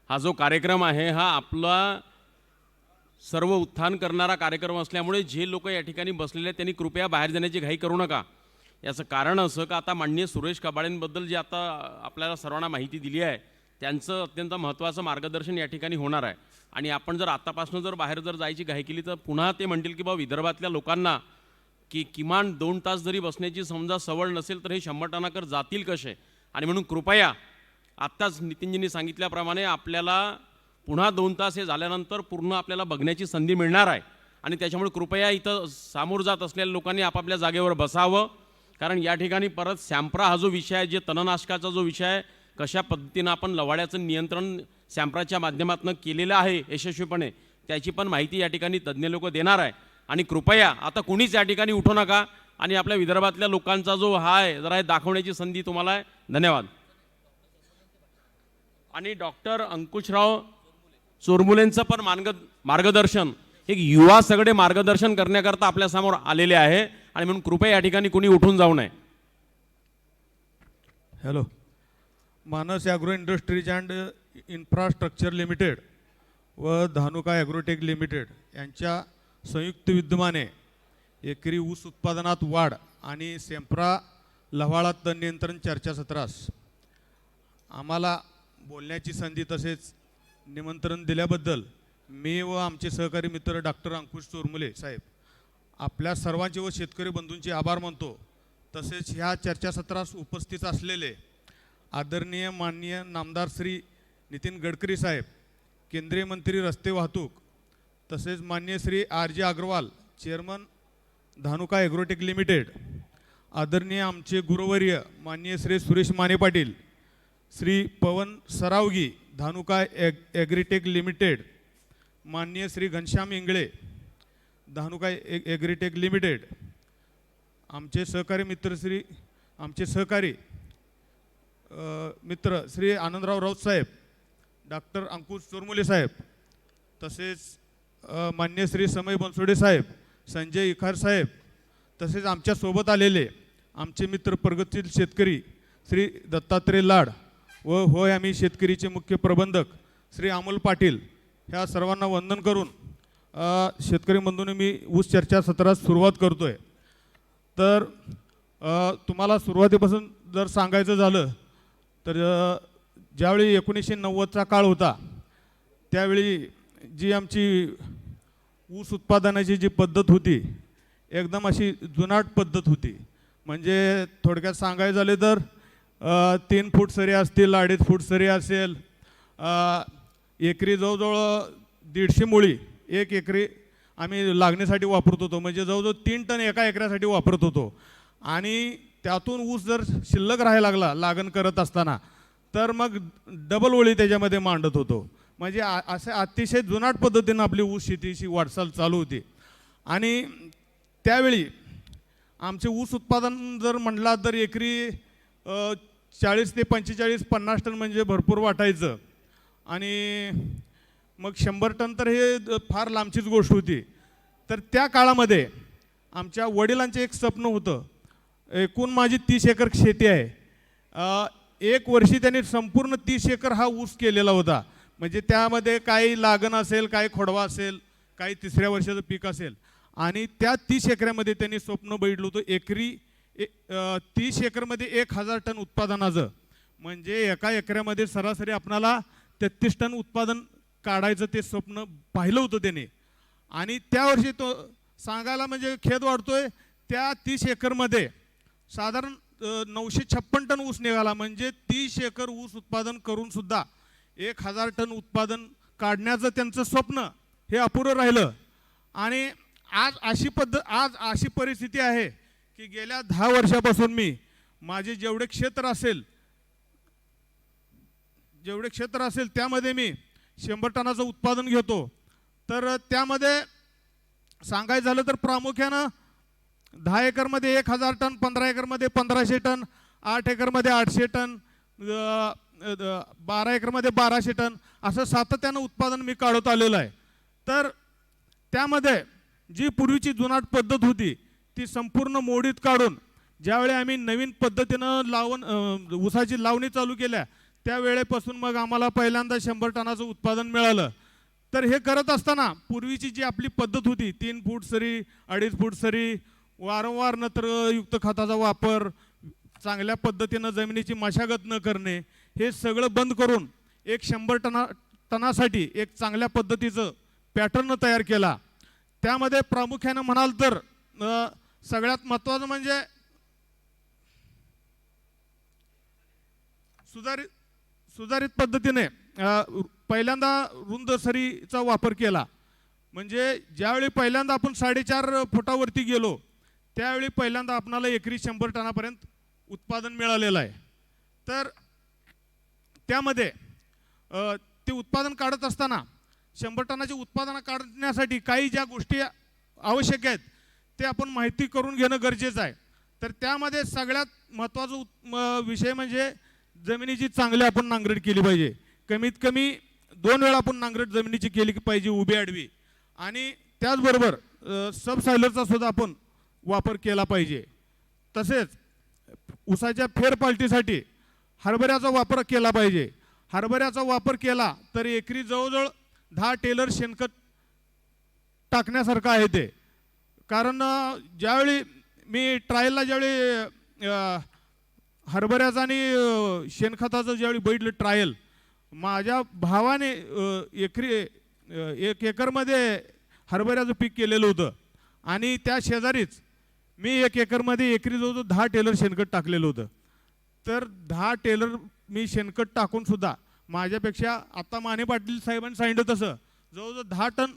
हा जो कार्यक्रम आहे हा आपला सर्व उत्थान करणारा कार्यक्रम असल्यामुळे जे लोक या ठिकाणी बसलेले आहेत त्यांनी कृपया बाहेर जाण्याची घाई करू नका. याचं कारण असं का आता माननीय सुरेश कबाडेंबद्दल जे आता आपल्याला सर्वांना माहिती दिली आहे त्यांचं अत्यंत महत्त्वाचं मार्गदर्शन या ठिकाणी होणार आहे. आणि आपण जर आतापासून जर बाहेर जर जायची घाई केली तर पुन्हा ते म्हणतील की बा विदर्भातल्या लोकांना की किमान 2 तास जरी बसण्याची समजा सवड नसेल तर हे 100 जातील कसे. आणि म्हणून कृपया आत्ताच नितीनजींनी सांगितल्याप्रमाणे आपल्याला पुन्हा 2 तास हे झाल्यानंतर पूर्ण आपल्याला बघण्याची संधी मिळणार आहे. आणि त्याच्यामुळे कृपया इथं सामोर जात असलेल्या लोकांनी आपापल्या जागेवर बसावं. कारण या ठिकाणी परत सॅम्प्रा हा जो विषय आहे, जे तणनाशकाचा जो विषय आहे, कशा पद्धतीनं आपण लवाड्याचं नियंत्रण सॅम्प्राच्या माध्यमातून केलेलं आहे यशस्वीपणे, त्याची पण माहिती या ठिकाणी तज्ज्ञ लोक देणार आहे. आणि कृपया आता कुणीच या ठिकाणी उठू नका आणि आपल्या विदर्भातल्या लोकांचा जो हा आहे जरा हे दाखवण्याची संधी तुम्हाला आहे. धन्यवाद. आणि डॉक्टर अंकुशराव चोरमुलेंचं पण मार्गदर्शन एक युवा सगळे मार्गदर्शन करण्याकरता आपल्यासमोर आलेले आहे. आणि म्हणून कृपया या ठिकाणी कोणी उठून जाऊ नये. हॅलो. मानस agro industries and infrastructure limited व धानुका ॲग्रोटेक लिमिटेड यांच्या संयुक्त विद्यमाने एकरी ऊस उत्पादनात वाढ आणि सेम्प्रा लव्हाळा तण नियंत्रण चर्चासत्रास आम्हाला बोलण्याची संधी तसेच निमंत्रण दिल्याबद्दल मी व आमचे सहकारी मित्र डॉक्टर अंकुश चोरमुले साहेब आपल्या सर्वांचे व शेतकरी बंधूंचे आभार मानतो. तसेच ह्या चर्चासत्रास उपस्थित असलेले आदरणीय माननीय नामदार श्री नितीन गडकरी साहेब, केंद्रीय मंत्री रस्ते वाहतूक, तसेच माननीय Shri RG Agarwal, chairman Dhanuka Agrotech Limited, आदरणीय आमचे गुरुवर्य माननीय श्री सुरेश माने पाटील, श्री पवन सरावगी धानुका ॲग्रीटेक लिमिटेड, माननीय श्री घनश्याम इंगळे धानुका ॲग्रीटेक लिमिटेड, आमचे सहकारी मित्र श्री आनंदराव राऊत साहेब, डॉक्टर अंकुश चोरमुले साहेब, तसेच मान्य श्री समय बनसोडे साहेब, संजय इखार साहेब, तसेच आमच्या सोबत आलेले आमचे मित्र प्रगतशील शेतकरी श्री दत्तात्रय लाड व होय आम्ही शेतकरीचे मुख्य प्रबंधक श्री अमोल पाटील, ह्या सर्वांना वंदन करून शेतकरी बंधूंनी मी ऊस चर्चा सत्रास सुरुवात करतोय. तर तुम्हाला सुरुवातीपासून जर सांगायचं झालं तर ज्यावेळी 1990चा काळ होता त्यावेळी जी आमची ऊस उत्पादनाची जी पद्धत होती एकदम अशी जुनाट पद्धत होती. म्हणजे थोडक्यात सांगायचं झाले तर 3 फूट सरी असतील, 2.5 फूट सरी असेल, एकरी जवळजवळ 150 मुळी 1 एकरी आम्ही लागण्यासाठी वापरत होतो. म्हणजे जवळजवळ 3 टन एका एकरासाठी वापरत होतो. आणि त्यातून ऊस जर शिल्लक राहायला लागला लागण करत असताना तर मग डबल ओळी त्याच्यामध्ये मांडत होतो. म्हणजे असे अतिशय जुनाट पद्धतीनं आपली ऊस शेतीची वाटचाल चालू होती. आणि त्यावेळी आमचे ऊस उत्पादन जर म्हटला तर एकरी 40 ते 45, 50 टन म्हणजे भरपूर वाटायचं. आणि मग 100 टन तर हे फार लांबचीच गोष्ट होती. तर त्या काळामध्ये आमच्या वडिलांचे एक स्वप्न होतं एकूण माझी 30 एकर शेती आहे. एक वर्षी त्यांनी संपूर्ण 30 एकर हा ऊस केलेला होता. म्हणजे त्यामध्ये काही लागण असेल, काही खोडवा असेल, काही तिसऱ्या वर्षाचं पीक असेल. आणि त्या 30 एकरामध्ये त्यांनी स्वप्न बघितलं होतं एकरी 30 एकरमध्ये 1000 टन उत्पादनाचं. म्हणजे एका एकरामध्ये सरासरी आपणाला 33 टन उत्पादन काढायचं ते स्वप्न पाहिलं होतं त्याने. आणि त्या वर्षी तो सांगायला म्हणजे खेद वाटतोय, त्या 30 एकरमध्ये साधारण 956 टन ऊस निघाला. म्हणजे 30 एकर ऊस उत्पादन करून सुद्धा 1000 टन उत्पादन काढण्याचं त्यांचं स्वप्न हे अपुरं राहिलं. आणि आज अशी परिस्थिती आहे की गेल्या 10 वर्षापासून मी माझे जेवढे क्षेत्र असेल त्यामध्ये मी 100 टनाचं उत्पादन घेतो. तर त्यामध्ये सांगायचं झालं तर प्रामुख्यानं 10 एकरमध्ये 1000 टन, 15 एकरमध्ये 1500 टन, 8 एकरमध्ये 800 टन, 12 एकरमध्ये 1200 टन असं सातत्यानं उत्पादन मी काढत आलेलं आहे. तर त्यामध्ये जी पूर्वीची जुनाट पद्धत होती ती संपूर्ण मोडीत काढून ज्यावेळी आम्ही नवीन पद्धतीनं ऊसाची लावणी चालू केल्या त्यावेळेपासून मग आम्हाला पहिल्यांदा 100 टनाचं उत्पादन मिळालं. तर हे करत असताना पूर्वीची जी आपली पद्धत होती 3 फूट सरी, 2.5 फूट सरी, वारंवार नत्रयुक्त खताचा वापर, चांगल्या पद्धतीनं जमिनीची मशागत न करणे, हे सगळं बंद करून एक 100 टनासाठी एक चांगल्या पद्धतीचं पॅटर्न तयार केला. त्यामध्ये प्रामुख्यानं म्हणाल तर सगळ्यात महत्त्वाचं म्हणजे सुधारित पद्धतीने पहिल्यांदा रुंद सरीचा वापर केला. म्हणजे ज्यावेळी पहिल्यांदा आपण 4.5 फुटावरती गेलो त्यावेळी पहिल्यांदा आपणाला एकरी 100 टनापर्यंत उत्पादन मिळालेलं आहे. तर त्यामध्ये ते उत्पादन काढत असताना 100 टनाचे उत्पादन काढण्यासाठी काही ज्या गोष्टी आवश्यक आहेत ते आपण माहिती करून घेणं गरजेचं आहे. तर त्यामध्ये सगळ्यात महत्त्वाचा विषय म्हणजे जमिनीची चांगली आपण नांगरट केली पाहिजे. कमीत कमी 2 वेळा आपण नांगरट जमिनीची केली पाहिजे उभी आडवी. आणि त्याचबरोबर सबसॉयलरचा सुद्धा आपण वापर केला पाहिजे. तसेच ऊसाच्या फेरपालटीसाठी हरभऱ्याचा वापर केला पाहिजे. हरभऱ्याचा वापर केला तर एकरी जवळजवळ 10 टेलर शेणखत टाकण्यासारखं आहे ते. कारण ज्यावेळी मी ट्रायलला ज्यावेळी हरभऱ्याचं आणि शेणखताचं ज्यावेळी बघितलं ट्रायल, माझ्या भावाने एकरी 1 एकरमध्ये हरभऱ्याचं पीक केलेलं होतं आणि त्या शेजारीच मी 1 एकरमध्ये एकरी जवळजवळ 10 टेलर शेणखत टाकलेलं होतं. तर 10 टेलर मी शेणखत टाकून सुद्धा माझ्यापेक्षा आता माने पाटील साहेबांनी सांगितलं तसं जवळजवळ 10 टन